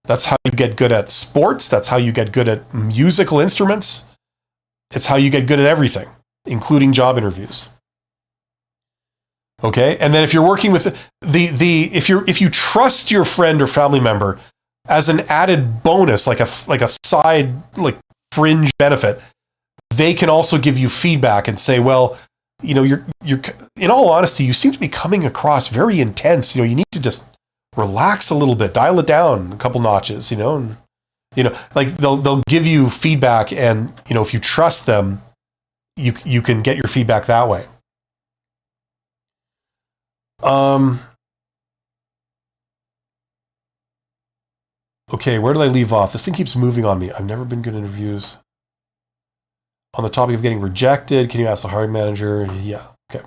That's how you get good at sports. That's how you get good at musical instruments. It's how you get good at everything, including job interviews. Okay, and then if you're working with if you trust your friend or family member as an added bonus, like a side, like fringe benefit, they can also give you feedback and say, well, you know, you're in all honesty, you seem to be coming across very intense. You know, you need to just relax a little bit, dial it down a couple notches. You know, and like they'll give you feedback, and you know, if you trust them, you can get your feedback that way. Okay, where did I leave off? This thing keeps moving on me. I've never been good at interviews. On the topic of getting rejected, can you ask the hiring manager? Yeah, okay.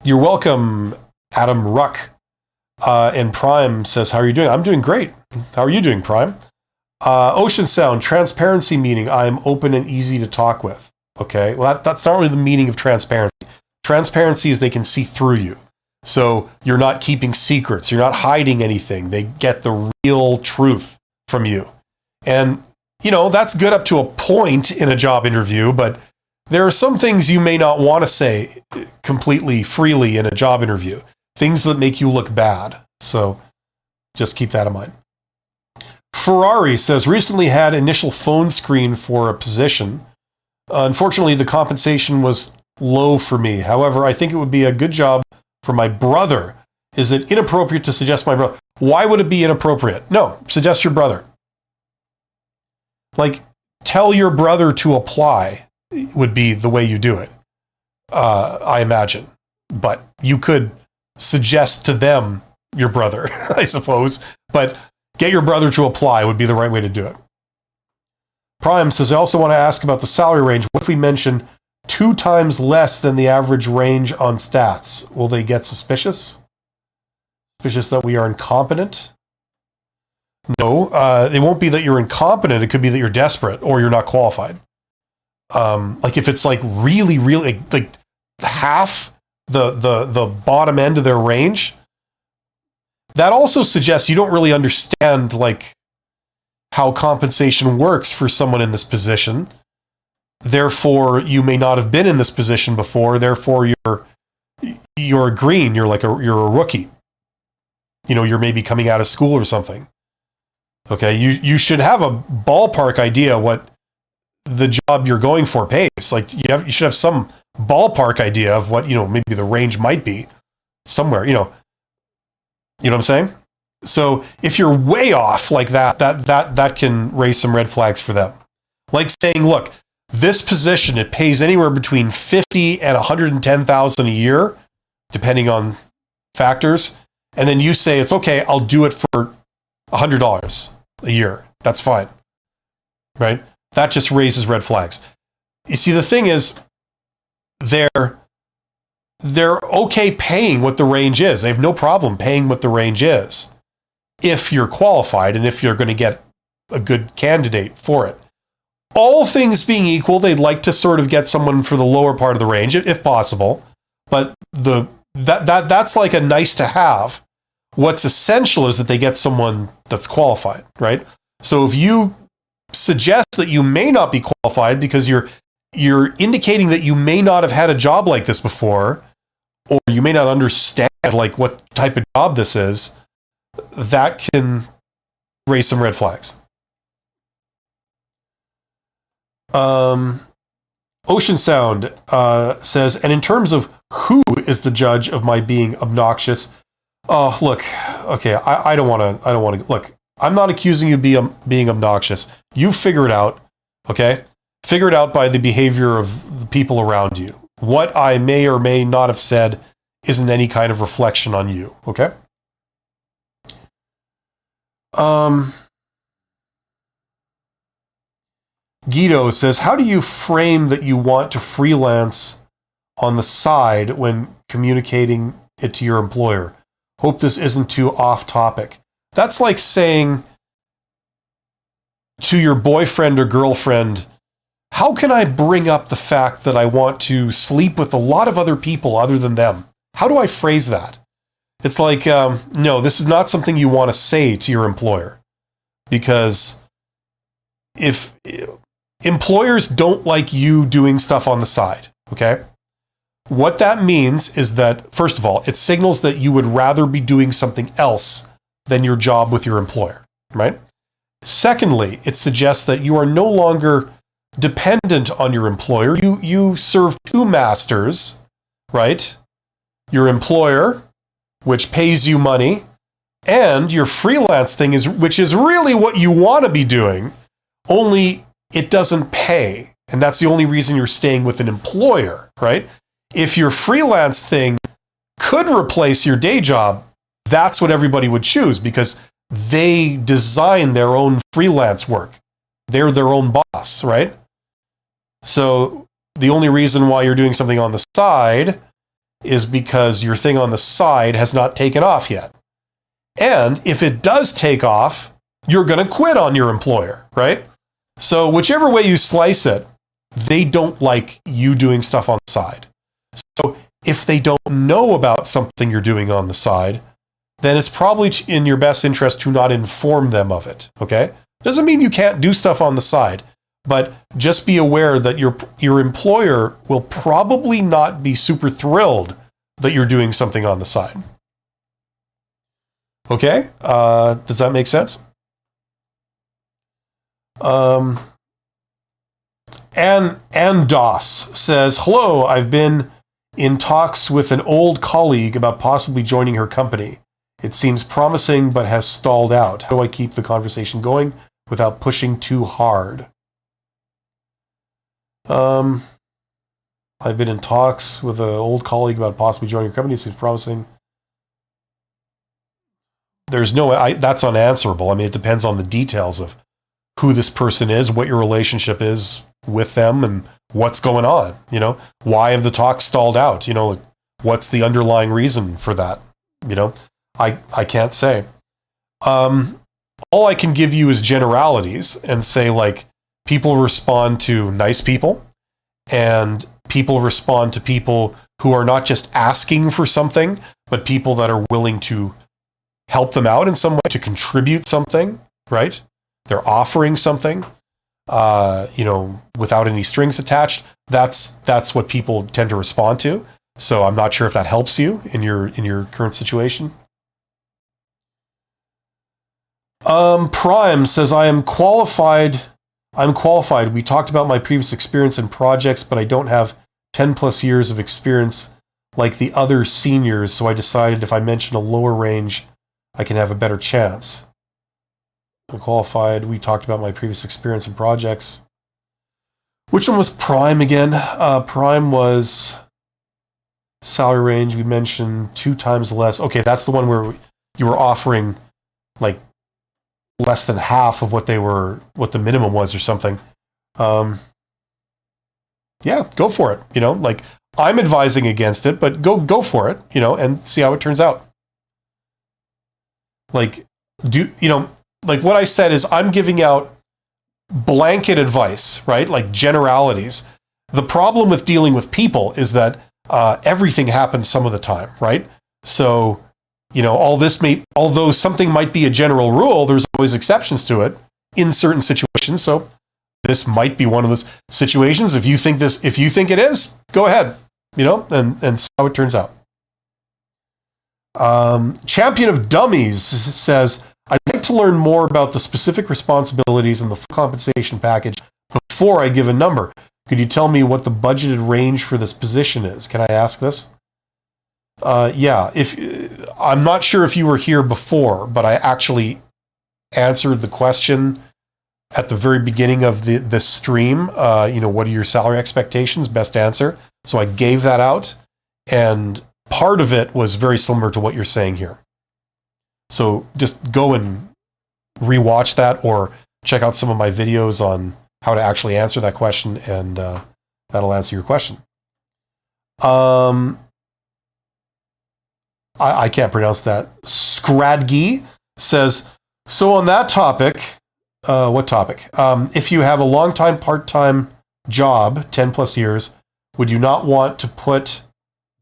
You're welcome, Adam Ruck. And Prime says, how are you doing? I'm doing great. How are you doing, Prime? Ocean Sound, transparency meaning I am open and easy to talk with. Okay, well, that's not really the meaning of transparency. Transparency is they can see through you. So you're not keeping secrets. You're not hiding anything. They get the real truth from you. And, you know, that's good up to a point in a job interview, but there are some things you may not want to say completely freely in a job interview. Things that make you look bad. So just keep that in mind. Ferrari says, recently had initial phone screen for a position. Unfortunately, the compensation was low for me. However, I think it would be a good job for my brother. Is it inappropriate to suggest my brother? Why would it be inappropriate? No, suggest your brother. Like, tell your brother to apply would be the way you do it, I imagine. But you could suggest to them your brother, I suppose. But get your brother to apply would be the right way to do it. Prime says, I also want to ask about the salary range. What if we mention 2 times less than the average range on stats? Will they get suspicious? Suspicious that we are incompetent? No, it won't be that you're incompetent. It could be that you're desperate or you're not qualified. Like if it's like really, like half the bottom end of their range, that also suggests you don't really understand like how compensation works for someone in this position. Therefore, you may not have been in this position before. Therefore, you're green. You're a rookie. You know, you're maybe coming out of school or something. Okay, you should have a ballpark idea what the job you're going for pays. Like you should have some ballpark idea of what, you know, maybe the range might be somewhere, you know what I'm saying? So if you're way off like that can raise some red flags for them. Like saying, look, this position, it pays anywhere between 50 and 110,000 a year, depending on factors. And then you say, it's okay, I'll do it for $100 a year. That's fine. Right? That just raises red flags. You see, the thing is, they're okay paying what the range is. They have no problem paying what the range is if you're qualified and if you're going to get a good candidate for it. All things being equal, they'd like to sort of get someone for the lower part of the range, if possible. But that's like a nice to have. What's essential is that they get someone that's qualified, right? So if you suggest that you may not be qualified because you're indicating that you may not have had a job like this before, or you may not understand like what type of job this is, that can raise some red flags. Ocean Sound says, and in terms of who is the judge of my being obnoxious, oh, look, okay, I don't want to, look, I'm not accusing you of being obnoxious. You figure it out, okay? Figure it out by the behavior of the people around you. What I may or may not have said isn't any kind of reflection on you, okay? Guido says, how do you frame that you want to freelance on the side when communicating it to your employer? Hope this isn't too off topic. That's like saying to your boyfriend or girlfriend, how can I bring up the fact that I want to sleep with a lot of other people other than them? How do I phrase that? It's like, no, this is not something you want to say to your employer. Because if employers don't like you doing stuff on the side, okay? What that means is that, first of all, it signals that you would rather be doing something else than your job with your employer, right? Secondly, it suggests that you are no longer dependent on your employer. You serve 2 masters, right? Your employer, which pays you money, and your freelance thing, which is really what you want to be doing, only it doesn't pay. And that's the only reason you're staying with an employer, right? If your freelance thing could replace your day job, that's what everybody would choose because they design their own freelance work. They're their own boss, right? So the only reason why you're doing something on the side is because your thing on the side has not taken off yet. And if it does take off, you're going to quit on your employer, right? So whichever way you slice it, they don't like you doing stuff on the side. So if they don't know about something you're doing on the side, then it's probably in your best interest to not inform them of it, okay? Doesn't mean you can't do stuff on the side, but just be aware that your employer will probably not be super thrilled that you're doing something on the side. Okay? Does that make sense? And DOS says, hello, I've been in talks with an old colleague about possibly joining her company. It seems promising, but has stalled out. How do I keep the conversation going without pushing too hard? I've been in talks with an old colleague about possibly joining your company. It seems promising. there's that's unanswerable. I mean, it depends on the details of who this person is, what your relationship is with them, and what's going on. Why have the talks stalled out? What's the underlying reason for that? I can't say. All I can give you is generalities and say, like, people respond to nice people, and people respond to people who are not just asking for something, but people that are willing to help them out in some way, to contribute something, right? They're offering something, without any strings attached. That's what people tend to respond to. So I'm not sure if that helps you in your current situation. Prime says, I'm qualified. We talked about my previous experience in projects, but I don't have 10 plus years of experience like the other seniors, so I decided if I mention a lower range, I can have a better chance. I'm qualified. We talked about my previous experience in projects. Which one was Prime again? Prime was salary range. We mentioned 2 times less. Okay, that's the one where you were offering like less than half of what the minimum was or something. Yeah, go for it. Like, I'm advising against it, but go for it, and see how it turns out. Like, like what I said is I'm giving out blanket advice, right? Like generalities. The problem with dealing with people is that everything happens some of the time, right? So, although something might be a general rule, there's always exceptions to it in certain situations. So this might be one of those situations. If you think it is, go ahead, and see how it turns out. Champion of Dummies says, I'd like to learn more about the specific responsibilities and the full compensation package before I give a number. Could you tell me what the budgeted range for this position is? Can I ask this? Yeah. I'm not sure if you were here before, but I actually answered the question at the very beginning of this stream. What are your salary expectations? Best answer. So I gave that out, and part of it was very similar to what you're saying here. So just go and rewatch that, or check out some of my videos on how to actually answer that question, and that'll answer your question. I can't pronounce that. Skradgi says, so on that topic, what topic? If you have a long-time part-time job, 10 plus years, would you not want to put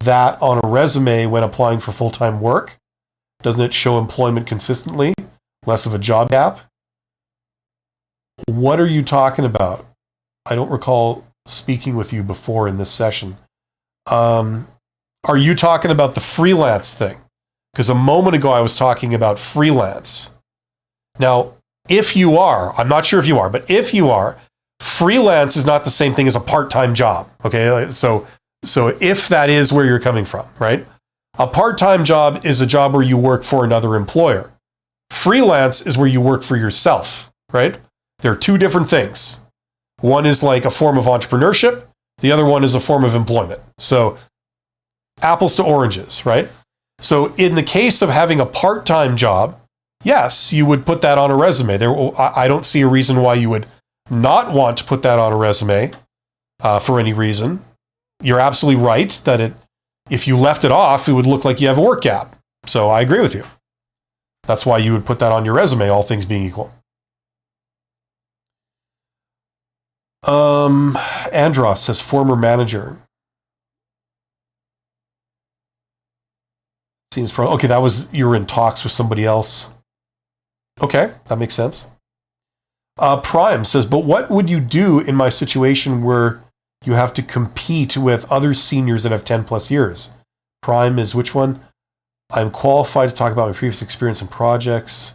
that on a resume when applying for full-time work? Doesn't it show employment consistently? Less of a job gap? What are you talking about? I don't recall speaking with you before in this session. Are you talking about the freelance thing? Because a moment ago I was talking about freelance. Now, if you are, I'm not sure if you are, but if you are, freelance is not the same thing as a part-time job. Okay, so if that is where you're coming from, right? A part-time job is a job where you work for another employer. Freelance is where you work for yourself, right? They're 2 different things. One is like a form of entrepreneurship. The other one is a form of employment. So apples to oranges, right? So in the case of having a part-time job, yes, you would put that on a resume. I don't see a reason why you would not want to put that on a resume for any reason. You're absolutely right that if you left it off, it would look like you have a work gap. So I agree with you. That's why you would put that on your resume, all things being equal. Andros says former manager. Seems okay. That was, you were in talks with somebody else. Okay, that makes sense. Prime says, but what would you do in my situation where you have to compete with other seniors that have 10 plus years? Prime is which one? I'm qualified to talk about my previous experience in projects.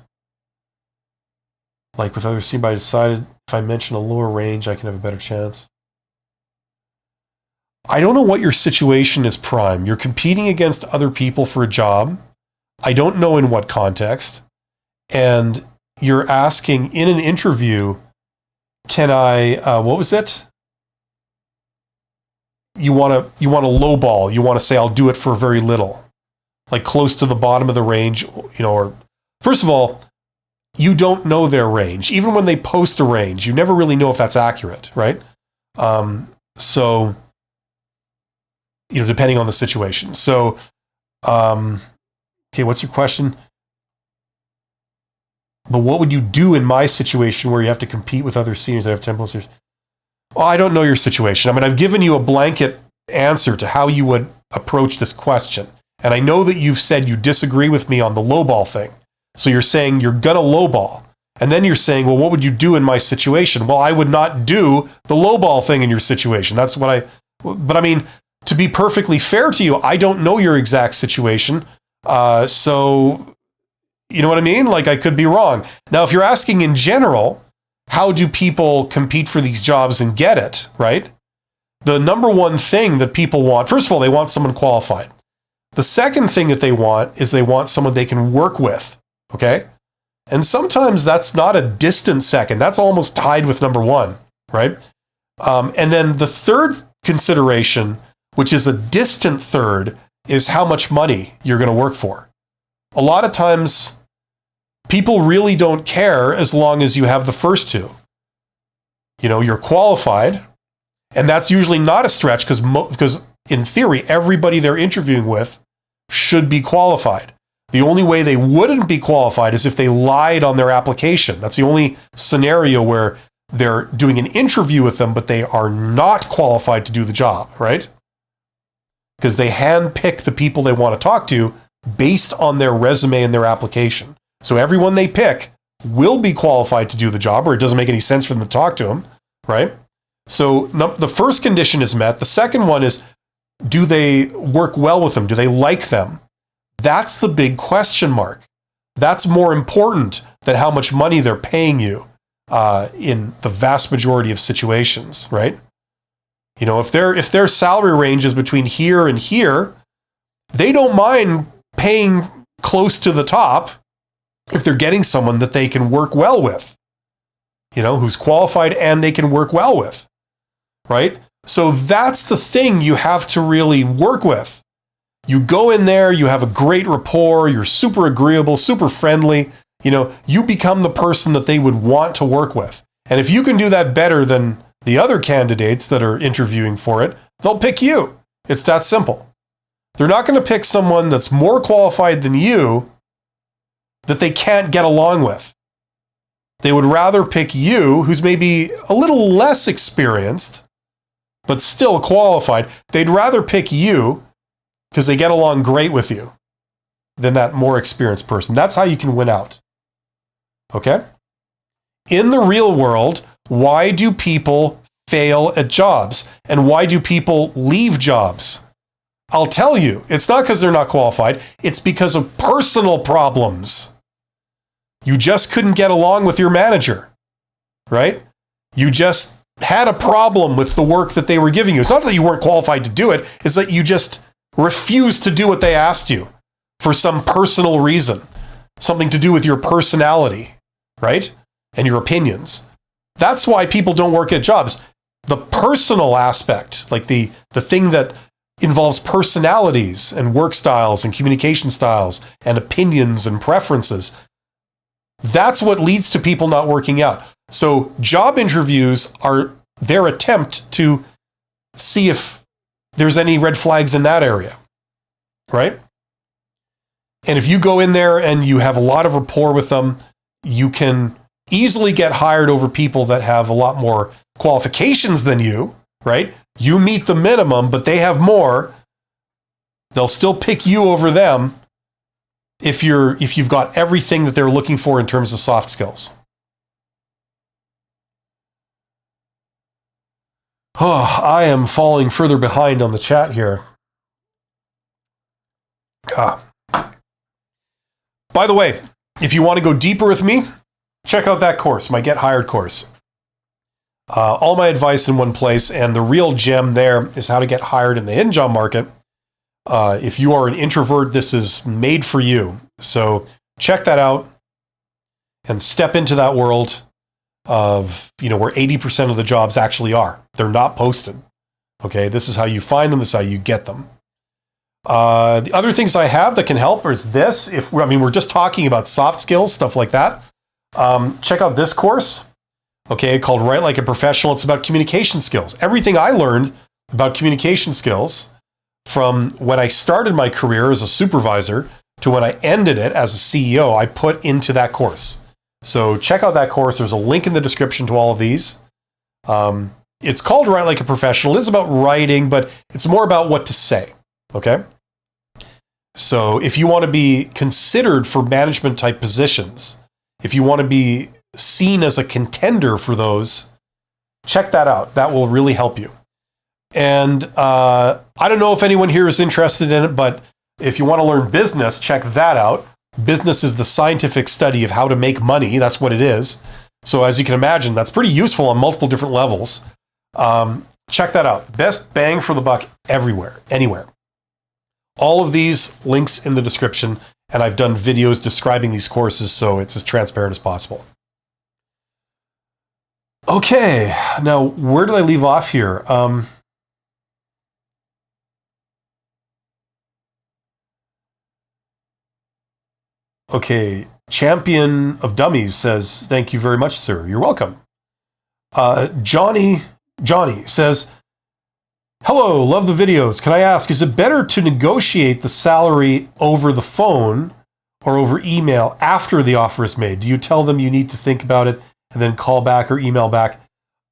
Like with other seniors, I decided if I mention a lower range, I can have a better chance. I don't know what your situation is, Prime. You're competing against other people for a job. I don't know in what context. And you're asking in an interview, can I, what was it? You want to lowball. You want to say, I'll do it for very little. Like close to the bottom of the range, or first of all, you don't know their range. Even when they post a range, you never really know if that's accurate, right? So, depending on the situation. So, okay, what's your question? But what would you do in my situation where you have to compete with other seniors that have 10 plus years? Well, I don't know your situation. I mean, I've given you a blanket answer to how you would approach this question. And I know that you've said you disagree with me on the lowball thing. So you're saying you're going to lowball. And then you're saying, well, what would you do in my situation? Well, I would not do the lowball thing in your situation. That's what but I mean, to be perfectly fair to you, I don't know your exact situation. So, you know what I mean? Like, I could be wrong. Now, if you're asking in general, how do people compete for these jobs and get it, right? The number one thing that people want, first of all, they want someone qualified. The second thing that they want is they want someone they can work with, okay? And sometimes that's not a distant second. That's almost tied with number one, right? And then the third consideration, which is a distant third, is how much money you're going to work for. A lot of times, people really don't care as long as you have the first two. You're qualified, and that's usually not a stretch because in theory, everybody they're interviewing with should be qualified. The only way they wouldn't be qualified is if they lied on their application. That's the only scenario where they're doing an interview with them, but they are not qualified to do the job, right? Because they handpick the people they want to talk to based on their resume and their application. So everyone they pick will be qualified to do the job, or it doesn't make any sense for them to talk to them, right? So the first condition is met. The second one is, do they work well with them? Do they like them? That's the big question mark. That's more important than how much money they're paying you in the vast majority of situations, right? If their salary range is between here and here, they don't mind paying close to the top if they're getting someone that they can work well with, who's qualified and they can work well with, right? So that's the thing you have to really work with. You go in there, you have a great rapport, you're super agreeable, super friendly, you become the person that they would want to work with. And if you can do that better than the other candidates that are interviewing for it, they'll pick you. It's that simple. They're not going to pick someone that's more qualified than you that they can't get along with. They would rather pick you, who's maybe a little less experienced, but still qualified. They'd rather pick you because they get along great with you than that more experienced person. That's how you can win out. Okay? In the real world, why do people fail at jobs? And why do people leave jobs? I'll tell you, it's not because they're not qualified. It's because of personal problems. You just couldn't get along with your manager, right? You just had a problem with the work that they were giving you. It's not that you weren't qualified to do it. It's that you just refused to do what they asked you for some personal reason, something to do with your personality, right? And your opinions. That's why people don't work at jobs. The personal aspect, like the thing that involves personalities and work styles and communication styles and opinions and preferences, that's what leads to people not working out. So job interviews are their attempt to see if there's any red flags in that area, right? And if you go in there and you have a lot of rapport with them, you can easily get hired over people that have a lot more qualifications than you, right? You meet the minimum, but they have more. They'll still pick you over them if you've got everything that they're looking for in terms of soft skills. Oh, I am falling further behind on the chat here. By the way, if you want to go deeper with me, check out that course, my Get Hired course. All my advice in one place, and the real gem there is how to get hired in the hidden job market. If you are an introvert, this is made for you. So check that out and step into that world of, where 80% of the jobs actually are. They're not posted. Okay, this is how you find them. This is how you get them. The other things I have that can help is this. We're just talking about soft skills, stuff like that. Check out this course, okay, called Write Like a Professional. It's about communication skills. Everything I learned about communication skills from when I started my career as a supervisor to when I ended it as a CEO, I put into that course. So check out that course. There's a link in the description to all of these. It's called Write Like a Professional. It is about writing, but it's more about what to say, okay? So if you want to be considered for management type positions, if you want to be seen as a contender for those, check that out. That will really help you. And I don't know if anyone here is interested in it, but if you want to learn business, check that out. Business is the scientific study of how to make money. That's what it is. So as you can imagine, that's pretty useful on multiple different levels. Check that out. Best bang for the buck everywhere, anywhere. All of these links in the description, and I've done videos describing these courses, so it's as transparent as possible. Okay, now where did I leave off here? Okay, Champion of Dummies says, thank you very much, sir. You're welcome. Johnny says, hello, love the videos. Can I ask, is it better to negotiate the salary over the phone or over email after the offer is made? Do you tell them you need to think about it and then call back or email back?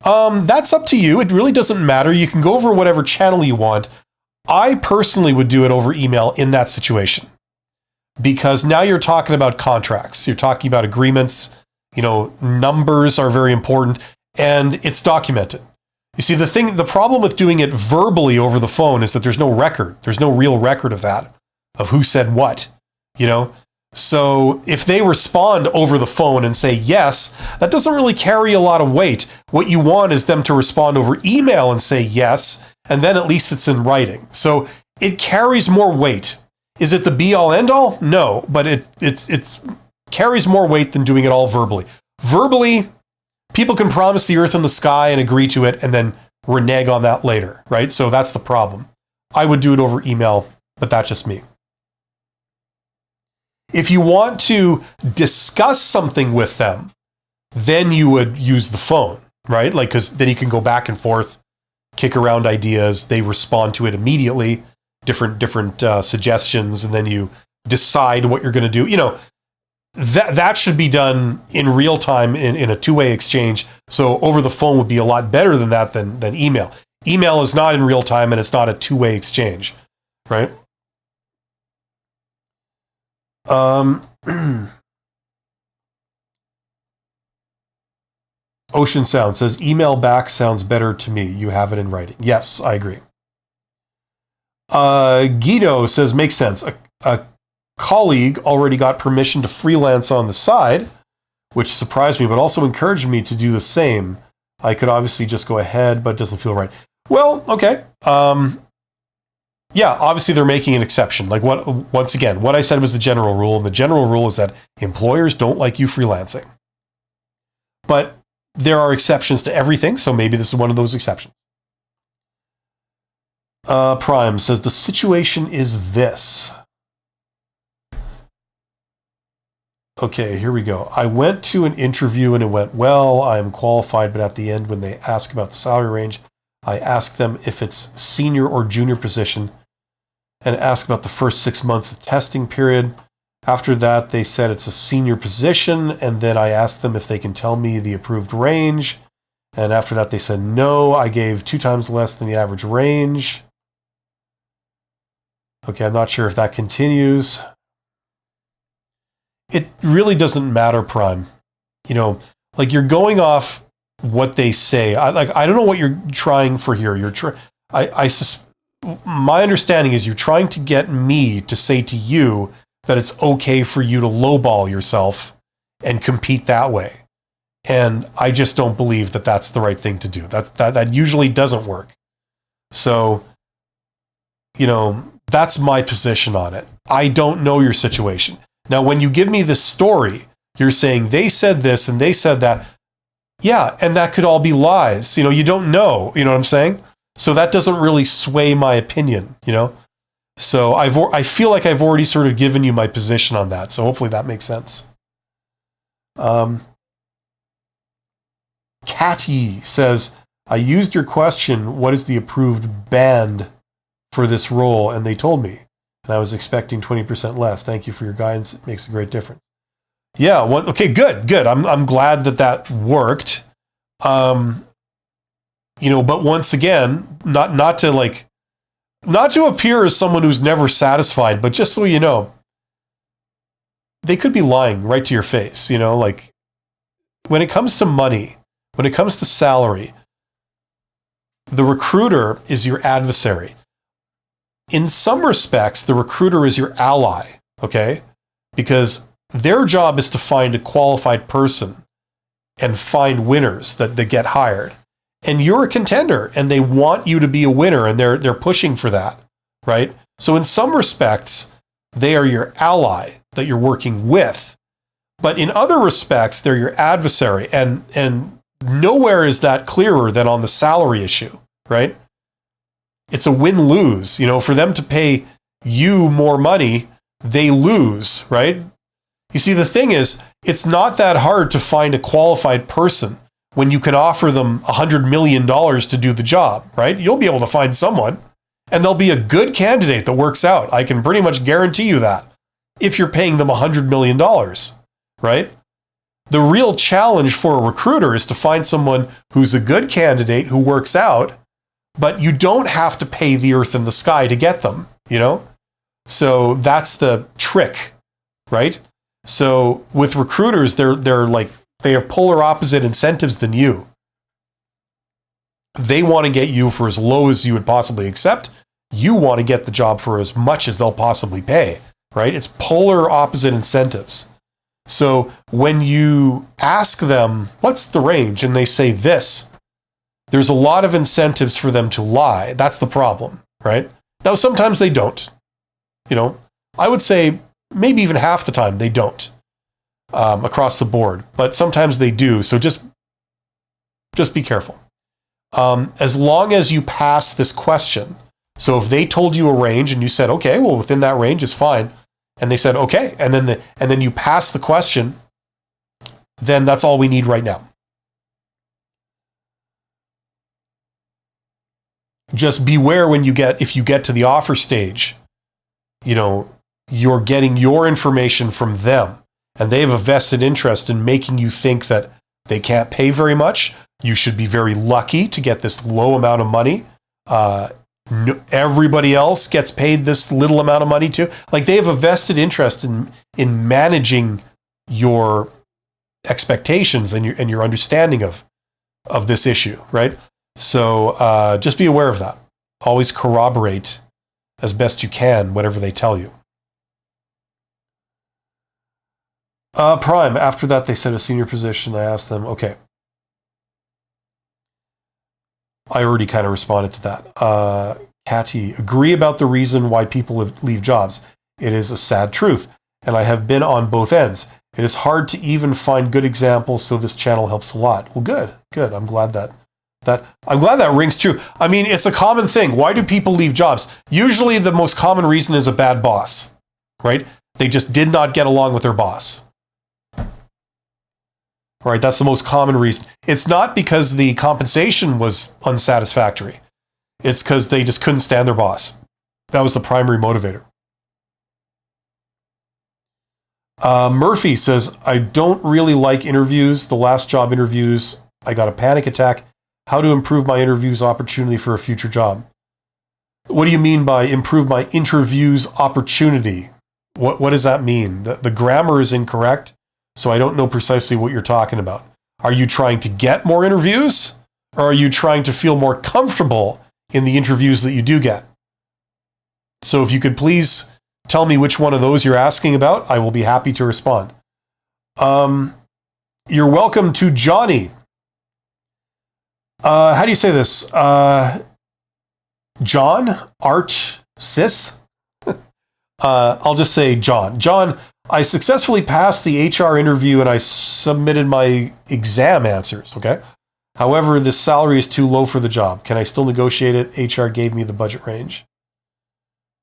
That's up to you. It really doesn't matter. You can go over whatever channel you want. I personally would do it over email in that situation, because now you're talking about contracts. You're talking about agreements. Numbers are very important, and it's documented. You see, the problem with doing it verbally over the phone is that there's no record. There's no real record of that, of who said what, So if they respond over the phone and say yes, that doesn't really carry a lot of weight. What you want is them to respond over email and say yes, and then at least it's in writing. So it carries more weight. Is it the be-all, end-all? No, but it carries more weight than doing it all verbally. Verbally, people can promise the earth and the sky and agree to it and then renege on that later, right? So that's the problem. I would do it over email, but that's just me. If you want to discuss something with them, then you would use the phone, right? Because then you can go back and forth, kick around ideas. They respond to it immediately, different suggestions, and then you decide what you're going to do. That should be done in real time in a two-way exchange. So over the phone would be a lot better than that than email. Email is not in real time, and it's not a two-way exchange, right? Ocean Sound says, email back sounds better to me. You have it in writing. Yes, I agree. Guido says, makes sense. A colleague already got permission to freelance on the side, which surprised me, but also encouraged me to do the same. I could obviously just go ahead, but it doesn't feel right. Well, okay. Yeah, obviously they're making an exception. Once again, what I said was the general rule, and the general rule is that employers don't like you freelancing. But there are exceptions to everything, so maybe this is one of those exceptions. Prime says, the situation is this. Okay, here we go. I went to an interview and it went well. I am qualified, but at the end, when they ask about the salary range, I ask them if it's senior or junior position and ask about the first 6 months of testing period. After that, they said it's a senior position, and then I asked them if they can tell me the approved range. And after that, they said no. I gave 2 times less than the average range. Okay, I'm not sure if that continues. It really doesn't matter, Prime. You're going off what they say. I don't know what you're trying for here. My understanding is you're trying to get me to say to you that it's okay for you to lowball yourself and compete that way. And I just don't believe that that's the right thing to do. That usually doesn't work. So, that's my position on it. I don't know your situation. Now, when you give me this story, you're saying they said this and they said that. Yeah, and that could all be lies. You don't know. You know what I'm saying? So that doesn't really sway my opinion, So I feel like I've already sort of given you my position on that. So hopefully that makes sense. Catty says, I used your question, what is the approved band for this role? And they told me, and I was expecting 20% less. Thank you for your guidance. It makes a great difference. Yeah. Okay, good. I'm glad that worked. But once again, not to appear as someone who's never satisfied, but just so you know, they could be lying right to your face. When it comes to money, when it comes to salary, the recruiter is your adversary. In some respects, the recruiter is your ally, okay? Because their job is to find a qualified person and find winners that get hired. And you're a contender, and they want you to be a winner, and they're pushing for that, right? So in some respects, they are your ally that you're working with. But in other respects, they're your adversary, and nowhere is that clearer than on the salary issue, right? It's a win-lose. For them to pay you more money, they lose, right? You see, the thing is, it's not that hard to find a qualified person when you can offer them $100 million to do the job, right? You'll be able to find someone, and they'll be a good candidate that works out. I can pretty much guarantee you that, if you're paying them $100 million, right? The real challenge for a recruiter is to find someone who's a good candidate, who works out, but you don't have to pay the earth and the sky to get them, So that's the trick, right? So with recruiters, they have polar opposite incentives than you. They want to get you for as low as you would possibly accept. You want to get the job for as much as they'll possibly pay, right? It's polar opposite incentives. So when you ask them, what's the range? And they say this, there's a lot of incentives for them to lie. That's the problem, right? Now, sometimes they don't. I would say maybe even half the time they don't across the board, but sometimes they do. So just be careful. As long as you pass this question. So if they told you a range and you said, okay, well, within that range is fine. And they said, okay. And then you pass the question, then that's all we need right now. Just beware if you get to the offer stage, you're getting your information from them, and they have a vested interest in making you think that they can't pay very much. You should be very lucky to get this low amount of money. Everybody else gets paid this little amount of money too. They have a vested interest in managing your expectations and your understanding of this issue, right? So just be aware of that. Always corroborate as best you can whatever they tell you. Prime, after that they said a senior position. I asked them, okay. I already kind of responded to that. Catty, agree about the reason why people leave jobs. It is a sad truth, and I have been on both ends. It is hard to even find good examples, so this channel helps a lot. Well, good. I'm glad that rings true. I mean, it's a common thing. Why do people leave jobs? Usually the most common reason is a bad boss, right? They just did not get along with their boss. Right, that's the most common reason. It's not because the compensation was unsatisfactory. It's because they just couldn't stand their boss. That was the primary motivator. Murphy says, I don't really like interviews. The last job interviews, I got a panic attack. How to improve my interviews opportunity for a future job? What do you mean by improve my interviews opportunity? What does that mean? The grammar is incorrect. So I don't know precisely what you're talking about. Are you trying to get more interviews? Or are you trying to feel more comfortable in the interviews that you do get? So if you could please tell me which one of those you're asking about, I will be happy to respond. You're welcome to Johnny. How do you say this? John? Art? Sis? I'll just say John. John, I successfully passed the HR interview and I submitted my exam answers, okay? However, the salary is too low for the job. Can I still negotiate it? HR gave me the budget range.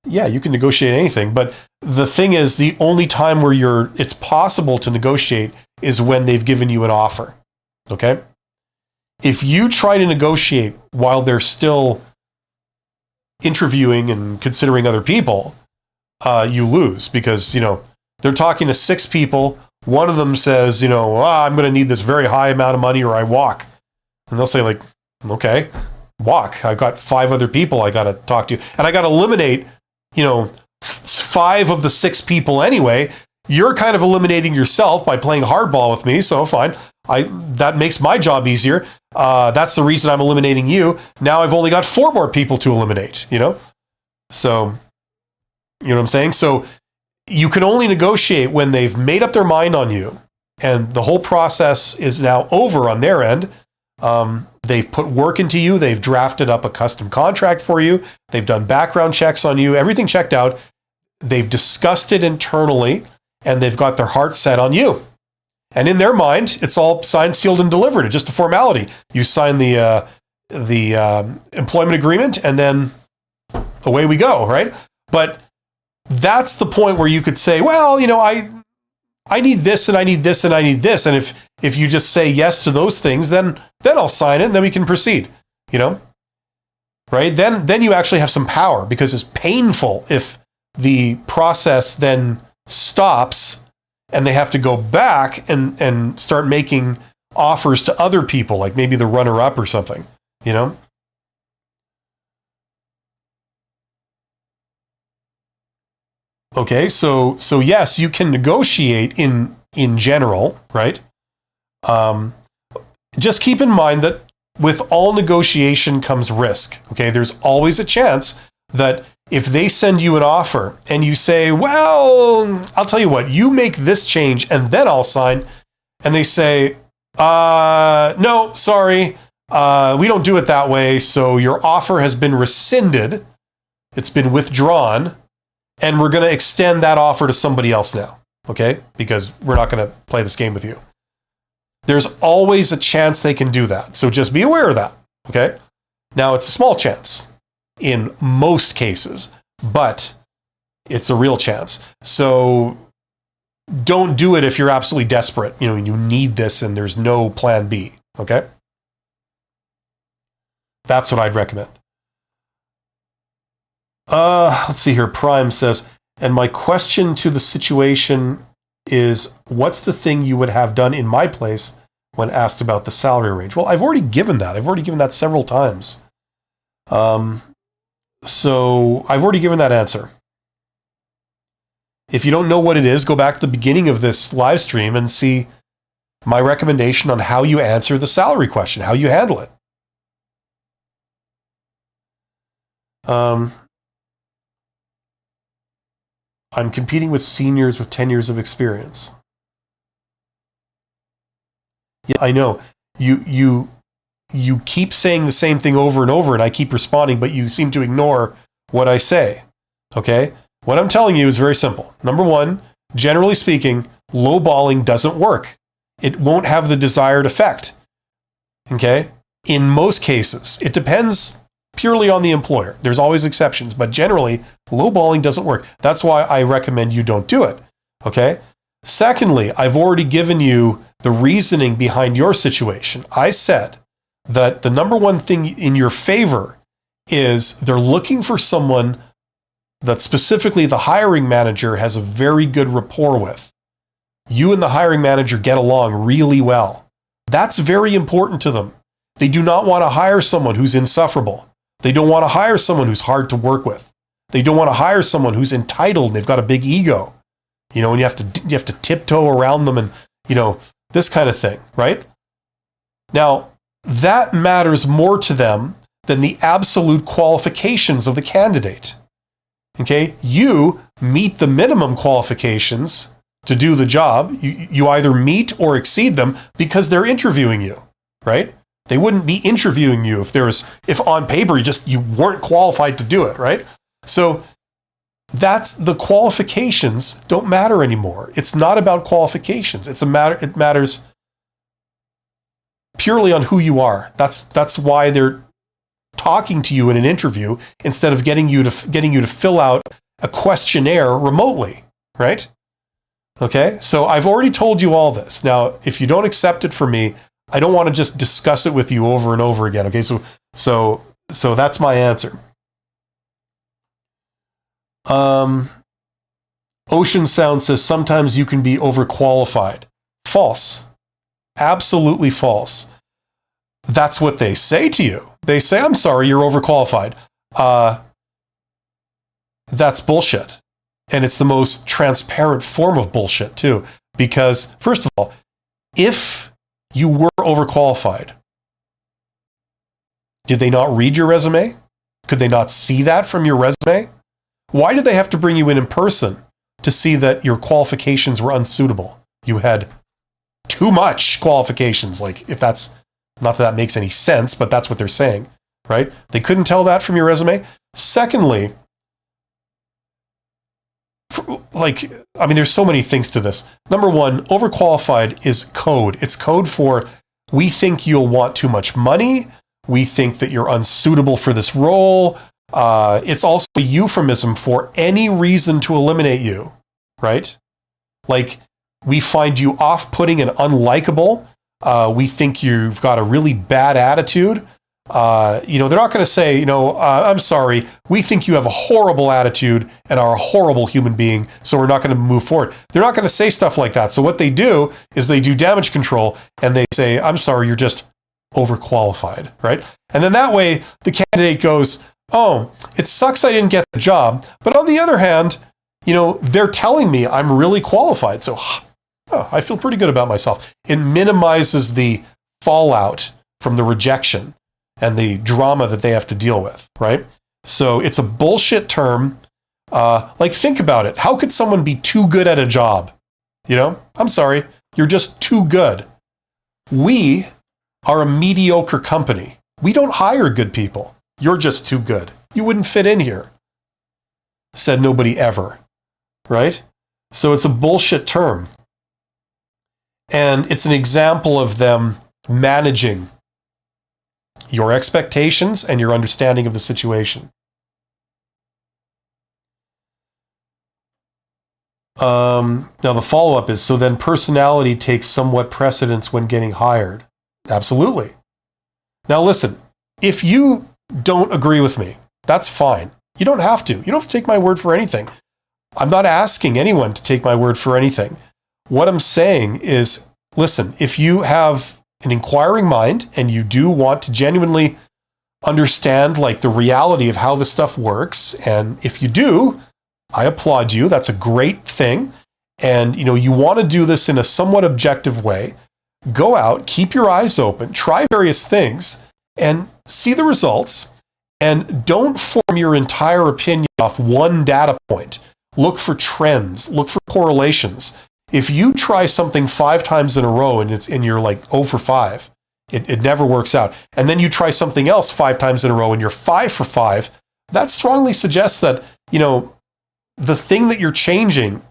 yeah, you can negotiate anything. But the thing is, the only time where it's possible to negotiate is when they've given you an offer. Okay? If you try to negotiate while they're still interviewing and considering other people, you lose because, they're talking to 6 people. One of them says, I'm going to need this very high amount of money or I walk. And they'll say like, okay, walk. I've got 5 other people I got to talk to. And I got to eliminate, 5 of the 6 people anyway. You're kind of eliminating yourself by playing hardball with me. So fine. That makes my job easier. That's the reason I'm eliminating you. Now I've only got 4 more people to eliminate, So, you know what I'm saying? So you can only negotiate when they've made up their mind on you and the whole process is now over on their end. They've put work into you. They've drafted up a custom contract for you. They've done background checks on you, everything checked out. They've discussed it internally and they've got their heart set on you. And in their mind, it's all signed, sealed, and delivered. It's just a formality. You sign the employment agreement and then away we go, right? But that's the point where you could say, well, I need this and I need this and I need this. And if you just say yes to those things, then I'll sign it and then we can proceed, right? Then you actually have some power because it's painful if the process then stops and they have to go back and start making offers to other people, like maybe the runner-up or something, Okay, so yes, you can negotiate in general, right? Just keep in mind that with all negotiation comes risk. Okay, there's always a chance that if they send you an offer and you say, well, I'll tell you what, you make this change and then I'll sign, and they say, no, sorry, we don't do it that way. So your offer has been rescinded. It's been withdrawn. And we're going to extend that offer to somebody else now, okay? Because we're not going to play this game with you. There's always a chance they can do that. So just be aware of that, okay? Now, it's a small chance in most cases, but it's a real chance. So don't do it if you're absolutely desperate. You need this and there's no plan B, okay? That's what I'd recommend. Let's see here. Prime says, and my question to the situation is, what's the thing you would have done in my place when asked about the salary range? Well, I've already given that. I've already given that several times. So I've already given that answer. If you don't know what it is, go back to the beginning of this live stream and see my recommendation on how you answer the salary question, how you handle it. I'm competing with seniors with 10 years of experience. Yeah, I know. You keep saying the same thing over and over, and I keep responding, but you seem to ignore what I say. Okay? What I'm telling you is very simple. Number one, generally speaking, lowballing doesn't work. It won't have the desired effect. Okay? In most cases, it depends purely on the employer. There's always exceptions, but generally, lowballing doesn't work. That's why I recommend you don't do it. Okay? Secondly, I've already given you the reasoning behind your situation. I said that the number one thing in your favor is they're looking for someone that specifically the hiring manager has a very good rapport with. You and the hiring manager get along really well. That's very important to them. They do not want to hire someone who's insufferable. They don't want to hire someone who's hard to work with. They don't want to hire someone who's entitled and they've got a big ego. And you have to tiptoe around them and, this kind of thing, right? Now, that matters more to them than the absolute qualifications of the candidate. Okay? You meet the minimum qualifications to do the job. You either meet or exceed them because they're interviewing you, right? They wouldn't be interviewing you if on paper you weren't qualified to do it, right? So that's the qualifications don't matter anymore. It's not about qualifications. It matters purely on who you are. That's why they're talking to you in an interview instead of getting you to fill out a questionnaire remotely, right? Okay, so I've already told you all this. Now, if you don't accept it from me, I don't want to just discuss it with you over and over again. Okay, so that's my answer. Ocean Sound says sometimes you can be overqualified. False. Absolutely false. That's what they say to you. They say, I'm sorry, you're overqualified. That's bullshit. And it's the most transparent form of bullshit, too. Because, first of all, if you were overqualified, did they not read your resume? Could they not see that from your resume? Why did they have to bring you in person to see that your qualifications were unsuitable? You had too much qualifications. Like, if that's, not that makes any sense, but that's what they're saying, right? They couldn't tell that from your resume. Secondly, there's so many things to this. Number one, overqualified is code. It's code for, we think you'll want too much money. We think that you're unsuitable for this role. It's also a euphemism for any reason to eliminate you, right? Like, we find you off-putting and unlikable. We think you've got a really bad attitude. They're not going to say, I'm sorry, we think you have a horrible attitude and are a horrible human being, so we're not going to move forward. They're not going to say stuff like that. So what they do is they do damage control and they say, I'm sorry, you're just overqualified, right? And then that way the candidate goes, oh, it sucks I didn't get the job. But on the other hand, they're telling me I'm really qualified. So I feel pretty good about myself. It minimizes the fallout from the rejection and the drama that they have to deal with, right? So it's a bullshit term. Think about it. How could someone be too good at a job? I'm sorry, you're just too good. We are a mediocre company. We don't hire good people. You're just too good. You wouldn't fit in here. Said nobody ever, right? So it's a bullshit term. And it's an example of them managing your expectations and your understanding of the situation. Now the follow-up is, so then personality takes somewhat precedence when getting hired. Absolutely. Now listen, if you don't agree with me, that's fine. You don't have to. You don't have to take my word for anything. I'm not asking anyone to take my word for anything. What I'm saying is, listen, if you have an inquiring mind and you do want to genuinely understand the reality of how this stuff works, and if you do, I applaud you. That's a great thing. And you want to do this in a somewhat objective way. Go out, keep your eyes open, try various things, and see the results. And don't form your entire opinion off one data point. Look for trends, look for correlations. If you try something 5 times in a row and you're 0 for 5, it never works out. And then you try something else 5 times in a row and you're 5 for 5, that strongly suggests that, the thing that you're changing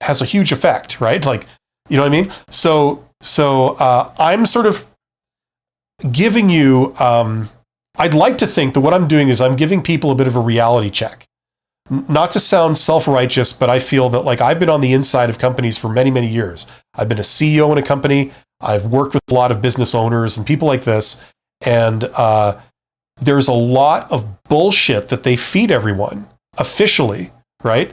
has a huge effect, right? You know what I mean? So I'm sort of giving you, I'd like to think that what I'm doing is I'm giving people a bit of a reality check. Not to sound self-righteous, but I feel that I've been on the inside of companies for many, many years. I've been a CEO in a company. I've worked with a lot of business owners and people like this. And there's a lot of bullshit that they feed everyone officially, right?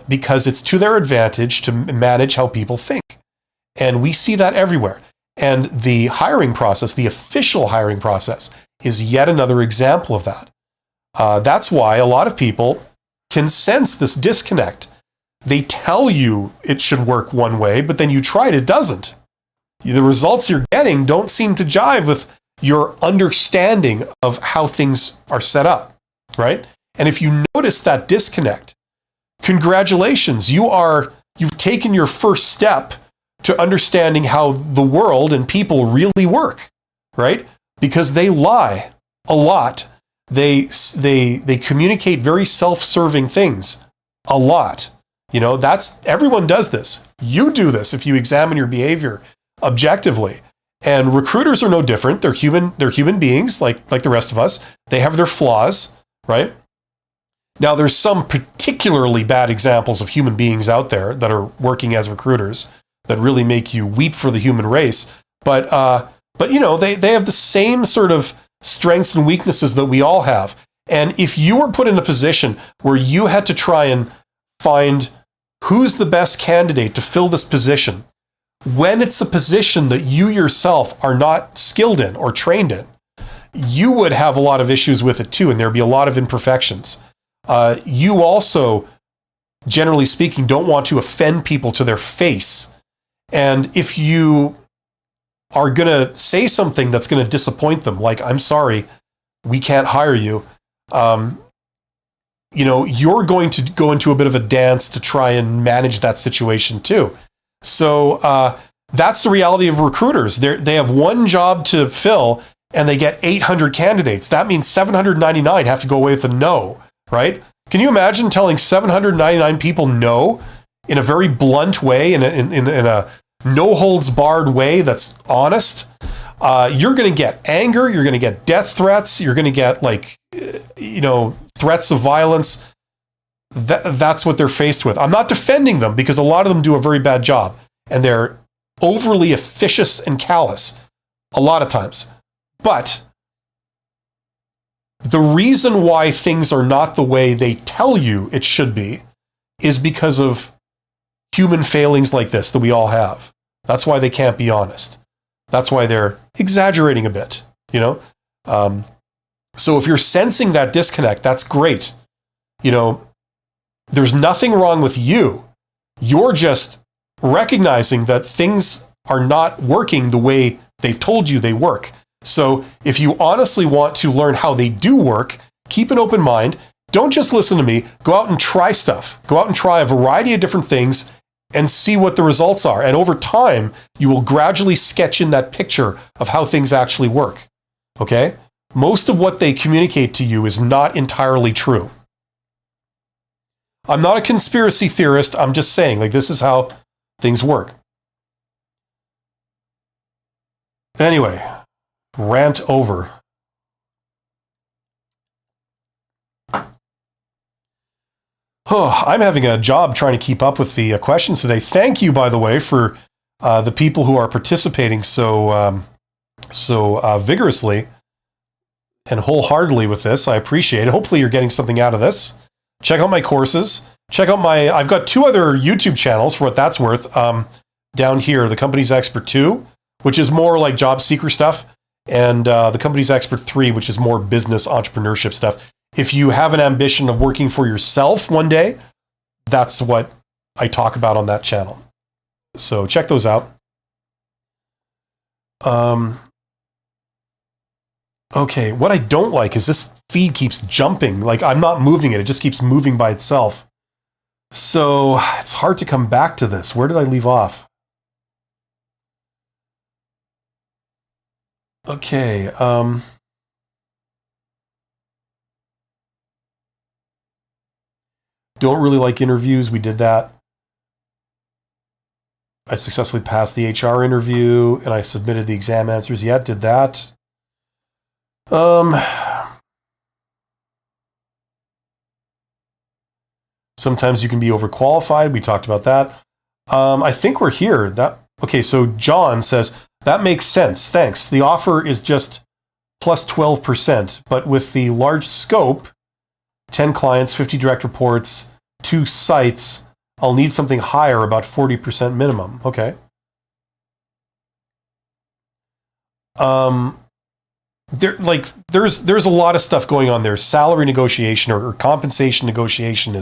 Because it's to their advantage to manage how people think. And we see that everywhere. And the hiring process, the official hiring process, is yet another example of that. That's why a lot of people can sense this disconnect. They tell you it should work one way, but then you try it doesn't. The results you're getting don't seem to jive with your understanding of how things are set up, right? And if you notice that disconnect, congratulations, you've taken your first step to understanding how the world and people really work, right? Because they lie a lot. They communicate very self-serving things a lot. Everyone does this. You do this if you examine your behavior objectively. And recruiters are no different. They're human beings like the rest of us. They have their flaws, right? Now, there's some particularly bad examples of human beings out there that are working as recruiters that really make you weep for the human race. But you know, they have the same sort of strengths and weaknesses that we all have. And if you were put in a position where you had to try and find who's the best candidate to fill this position, when it's a position that you yourself are not skilled in or trained in, you would have a lot of issues with it too, and there'd be a lot of imperfections. You also, generally speaking, don't want to offend people to their face. And if you are going to say something that's going to disappoint them, like, I'm sorry, we can't hire you, you know, you're going to go into a bit of a dance to try and manage that situation too. So that's the reality of recruiters. They have one job to fill, and they get 800 candidates. That means 799 have to go away with a no, right? Can you imagine telling 799 people no in a very blunt way, in a no-holds-barred way that's honest? You're going to get anger. You're going to get death threats. You're going to get, like, you know, threats of violence. That's what they're faced with. I'm not defending them, because a lot of them do a very bad job, and they're overly officious and callous a lot of times. But the reason why things are not the way they tell you it should be is because of human failings like this that we all have. That's why they can't be honest. That's why they're exaggerating a bit, you know? So if you're sensing that disconnect, that's great. You know, there's nothing wrong with you. You're just recognizing that things are not working the way they've told you they work. So if you honestly want to learn how they do work, keep an open mind. Don't just listen to me. Go out and try stuff. Go out and try a variety of different things and see what the results are. And over time, you will gradually sketch in that picture of how things actually work. Okay? Most of what they communicate to you is not entirely true. I'm not a conspiracy theorist. I'm just saying, like, this is how things work. Anyway, rant over. Oh, I'm having a job trying to keep up with the questions today. Thank you, by the way, for the people who are participating so vigorously and wholeheartedly with this. I appreciate it. Hopefully you're getting something out of this. Check out my courses. Check out I've got 2 other YouTube channels for what that's worth. Down here, The Company's Expert 2, which is more like job seeker stuff, and The Company's Expert 3, which is more business entrepreneurship stuff. If you have an ambition of working for yourself one day, that's what I talk about on that channel. So check those out. Okay, what I don't like is this feed keeps jumping. Like, I'm not moving it. It just keeps moving by itself. So it's hard to come back to this. Where did I leave off? Okay. Don't really like interviews. We did that. I successfully passed the HR interview, and I submitted the exam answers. Yeah, did that. Sometimes you can be overqualified. We talked about that. I think we're here. Okay, so John says, that makes sense. Thanks. The offer is just plus 12%, but with the large scope, 10 clients, 50 direct reports, 2 sites, I'll need something higher, about 40% minimum. Okay. There's a lot of stuff going on there. Salary negotiation or compensation negotiation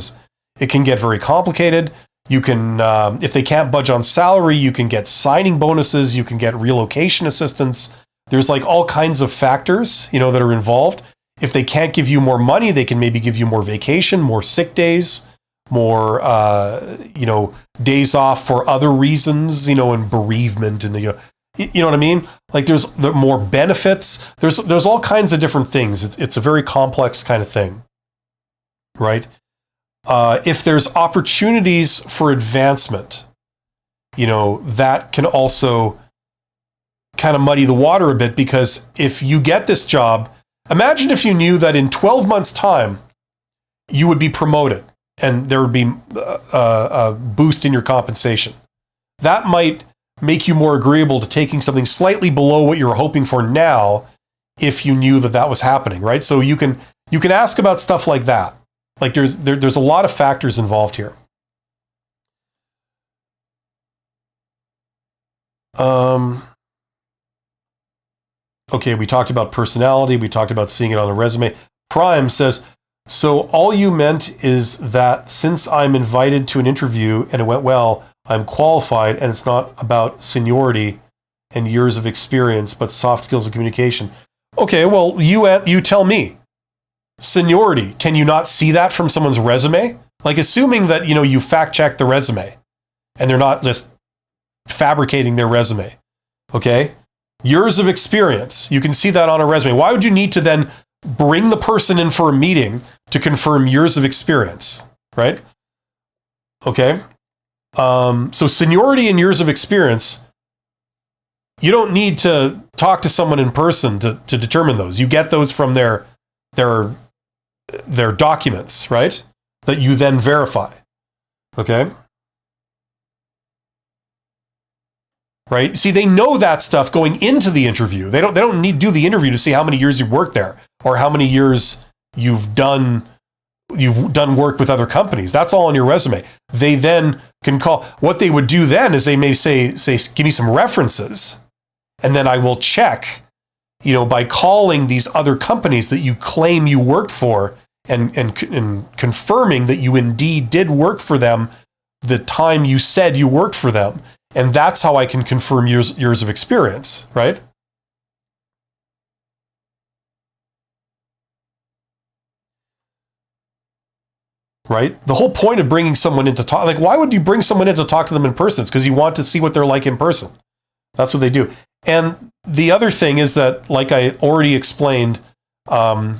it can get very complicated. You can, if they can't budge on salary, you can get signing bonuses, you can get relocation assistance. There's like all kinds of factors, that are involved. If they can't give you more money, they can maybe give you more vacation, more sick days, more, days off for other reasons, and bereavement and, you know what I mean? Like there's more benefits. There's all kinds of different things. It's a very complex kind of thing, right? If there's opportunities for advancement, that can also kind of muddy the water a bit, because if you get this job, imagine if you knew that in 12 months' time, you would be promoted and there would be a boost in your compensation. That might make you more agreeable to taking something slightly below what you were hoping for now if you knew that that was happening, right? So you can ask about stuff like that. Like there's a lot of factors involved here. Okay, we talked about personality. We talked about seeing it on a resume. Prime says, so all you meant is that since I'm invited to an interview and it went well, I'm qualified, and it's not about seniority and years of experience, but soft skills and communication. Okay, well, you tell me. Seniority, can you not see that from someone's resume? Like, assuming that, you fact check the resume and they're not just fabricating their resume. Okay? Years of experience, you can see that on a resume. Why would you need to then bring the person in for a meeting to confirm years of experience, right? Okay. So seniority and years of experience, you don't need to talk to someone in person to determine those. You get those from their documents, right? That you then verify. Okay. Right? See, they know that stuff going into the interview. They don't need to do the interview to see how many years you've worked there or how many years you've done work with other companies. That's all on your resume. They then can call. What they would do then is they may say, give me some references, and then I will check, by calling these other companies that you claim you worked for and confirming that you indeed did work for them the time you said you worked for them. And that's how I can confirm years of experience, right? Right? The whole point of bringing someone in to talk, like, why would you bring someone in to talk to them in person? It's because you want to see what they're like in person. That's what they do. And the other thing is that, like I already explained, the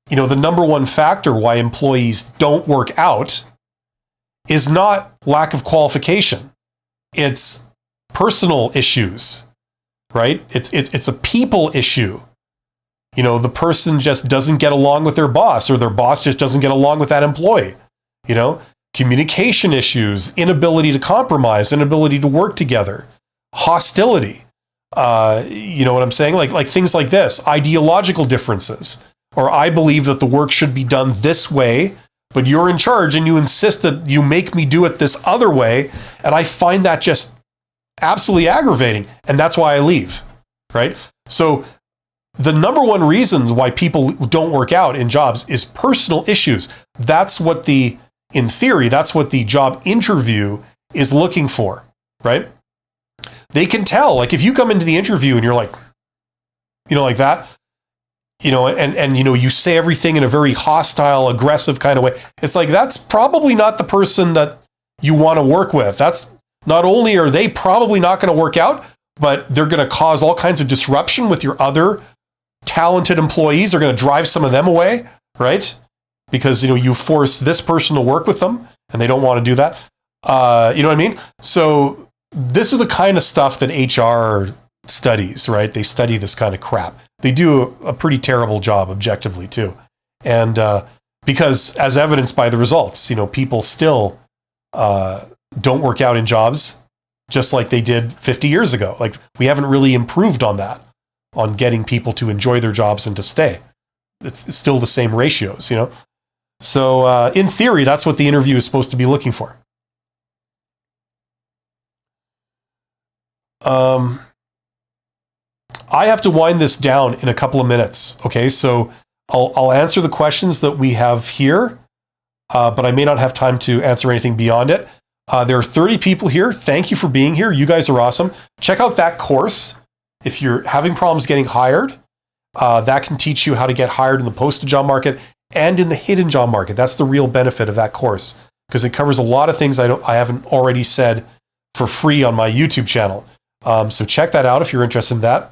number one factor why employees don't work out is not lack of qualification. It's personal issues, right? It's a people issue. The person just doesn't get along with their boss, or their boss just doesn't get along with that employee. Communication issues, inability to compromise, inability to work together, hostility. You know what I'm saying? Like things like this, ideological differences, or I believe that the work should be done this way, but you're in charge and you insist that you make me do it this other way. And I find that just absolutely aggravating. And that's why I leave, right? So the number one reason why people don't work out in jobs is personal issues. That's what in theory, that's what the job interview is looking for, right? They can tell, like, if you come into the interview and you're like, like that, and you say everything in a very hostile, aggressive kind of way. It's like, that's probably not the person that you want to work with. That's not only are they probably not going to work out, but they're going to cause all kinds of disruption with your other talented employees. They're going to drive some of them away, right? Because, you force this person to work with them and they don't want to do that. You know what I mean? So this is the kind of stuff that HR studies, right? They study this kind of crap. They do a pretty terrible job objectively too. And because, as evidenced by the results, people still don't work out in jobs just like they did 50 years ago. Like, we haven't really improved on that, on getting people to enjoy their jobs and to stay. It's still the same ratios, So in theory, that's what the interview is supposed to be looking for. I have to wind this down in a couple of minutes. Okay, so I'll answer the questions that we have here, but I may not have time to answer anything beyond it. There are 30 people here. Thank you for being here. You guys are awesome. Check out that course. If you're having problems getting hired, that can teach you how to get hired in the posted job market and in the hidden job market. That's the real benefit of that course, because it covers a lot of things I haven't already said for free on my YouTube channel. So check that out if you're interested in that.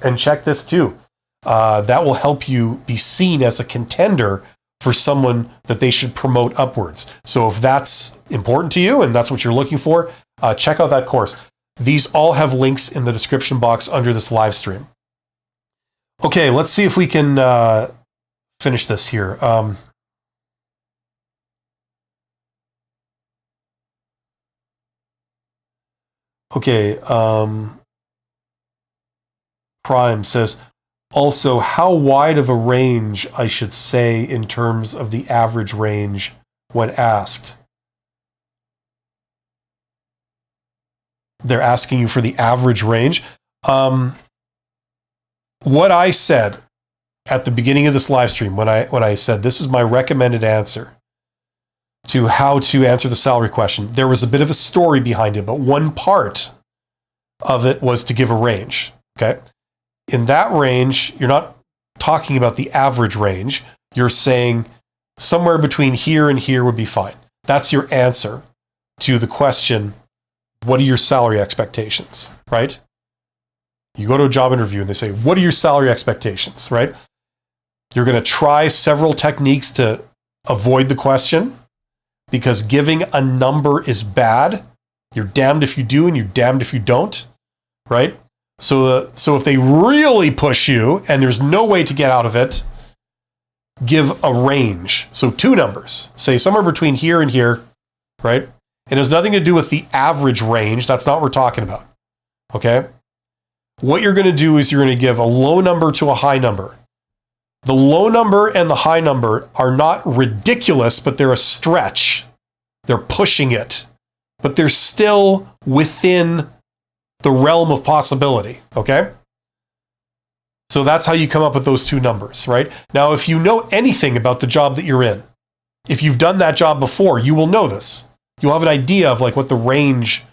And check this too. That will help you be seen as a contender for someone that they should promote upwards. So if that's important to you and that's what you're looking for, check out that course. These all have links in the description box under this live stream. Okay, let's see if we can finish this here. Okay, Prime says, also, how wide of a range I should say in terms of the average range when asked? They're asking you for the average range. What I said at the beginning of this live stream, when I said this is my recommended answer to how to answer the salary question, there was a bit of a story behind it, but one part of it was to give a range. Okay. In that range, you're not talking about the average range. You're saying somewhere between here and here would be fine. That's your answer to the question, what are your salary expectations, right? You go to a job interview and they say, what are your salary expectations, right? You're going to try several techniques to avoid the question because giving a number is bad. You're damned if you do and you're damned if you don't, right? So if they really push you and there's no way to get out of it, give a range. So 2 numbers, say somewhere between here and here, right? It has nothing to do with the average range. That's not what we're talking about, okay? What you're going to do is you're going to give a low number to a high number. The low number and the high number are not ridiculous, but they're a stretch. They're pushing it, but they're still within the realm of possibility, okay? So that's how you come up with those 2 numbers, right? Now, if you know anything about the job that you're in, if you've done that job before, you will know this. You'll have an idea of like what the range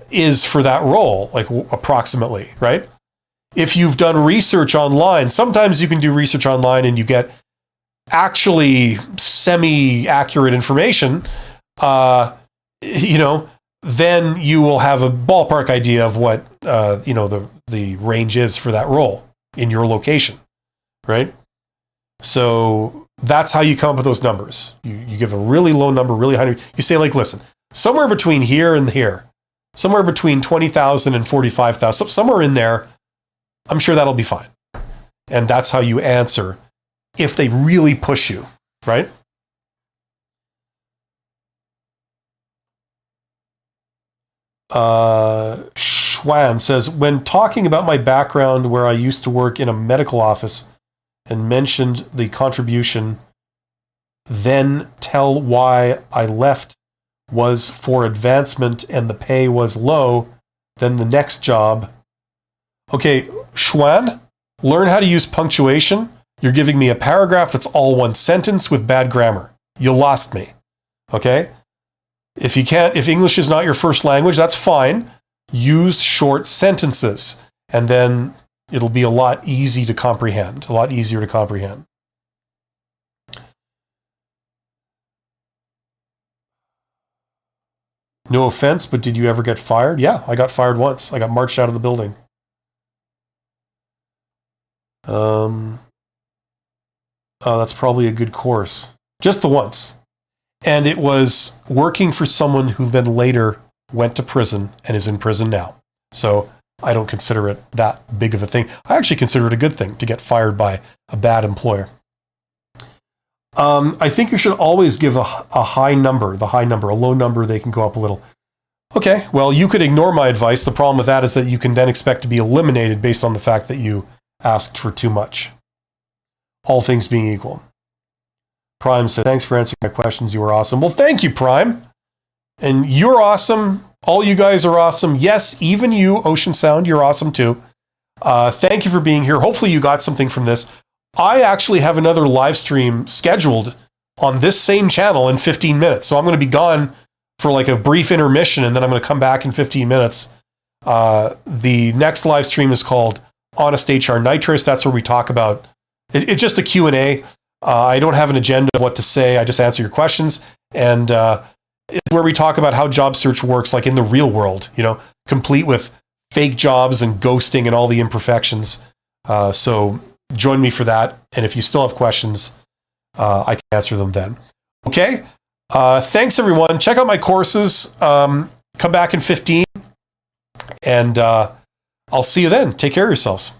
is for that role, like approximately, right? If you've done research online, sometimes you can do research online and you get actually semi-accurate information, then you will have a ballpark idea of what, the range is for that role in your location, right? So that's how you come up with those numbers. You give a really low number, really high number. You say like, listen, somewhere between here and here, somewhere between 20,000 and 45,000, somewhere in there, I'm sure that'll be fine. And that's how you answer if they really push you, right? Schwan says, when talking about my background where I used to work in a medical office and mentioned the contribution, then tell why I left was for advancement and the pay was low, then the next job. Okay, Schwan, learn how to use punctuation. You're giving me a paragraph that's all one sentence with bad grammar. You lost me, okay? If English is not your first language, that's fine. Use short sentences, and then it'll be a lot easier to comprehend. No offense, but did you ever get fired? Yeah, I got fired once. I got marched out of the building. That's probably a good course. Just the once. And it was working for someone who then later went to prison and is in prison now. So I don't consider it that big of a thing. I actually consider it a good thing to get fired by a bad employer. I think you should always give a high number, a low number, they can go up a little. Okay, well, you could ignore my advice. The problem with that is that you can then expect to be eliminated based on the fact that you asked for too much. All things being equal. Prime said, thanks for answering my questions. You were awesome. Well, thank you, Prime. And you're awesome. All you guys are awesome. Yes, even you, Ocean Sound, you're awesome too. Thank you for being here. Hopefully you got something from this. I actually have another live stream scheduled on this same channel in 15 minutes. So I'm going to be gone for like a brief intermission, and then I'm going to come back in 15 minutes. The next live stream is called Honest HR Nitrous. That's where we talk about, it's just a Q&A. I don't have an agenda of what to say. I just answer your questions. And it's where we talk about how job search works, like in the real world, complete with fake jobs and ghosting and all the imperfections. So join me for that. And if you still have questions, I can answer them then. Okay. Thanks, everyone. Check out my courses. Come back in 15. And I'll see you then. Take care of yourselves.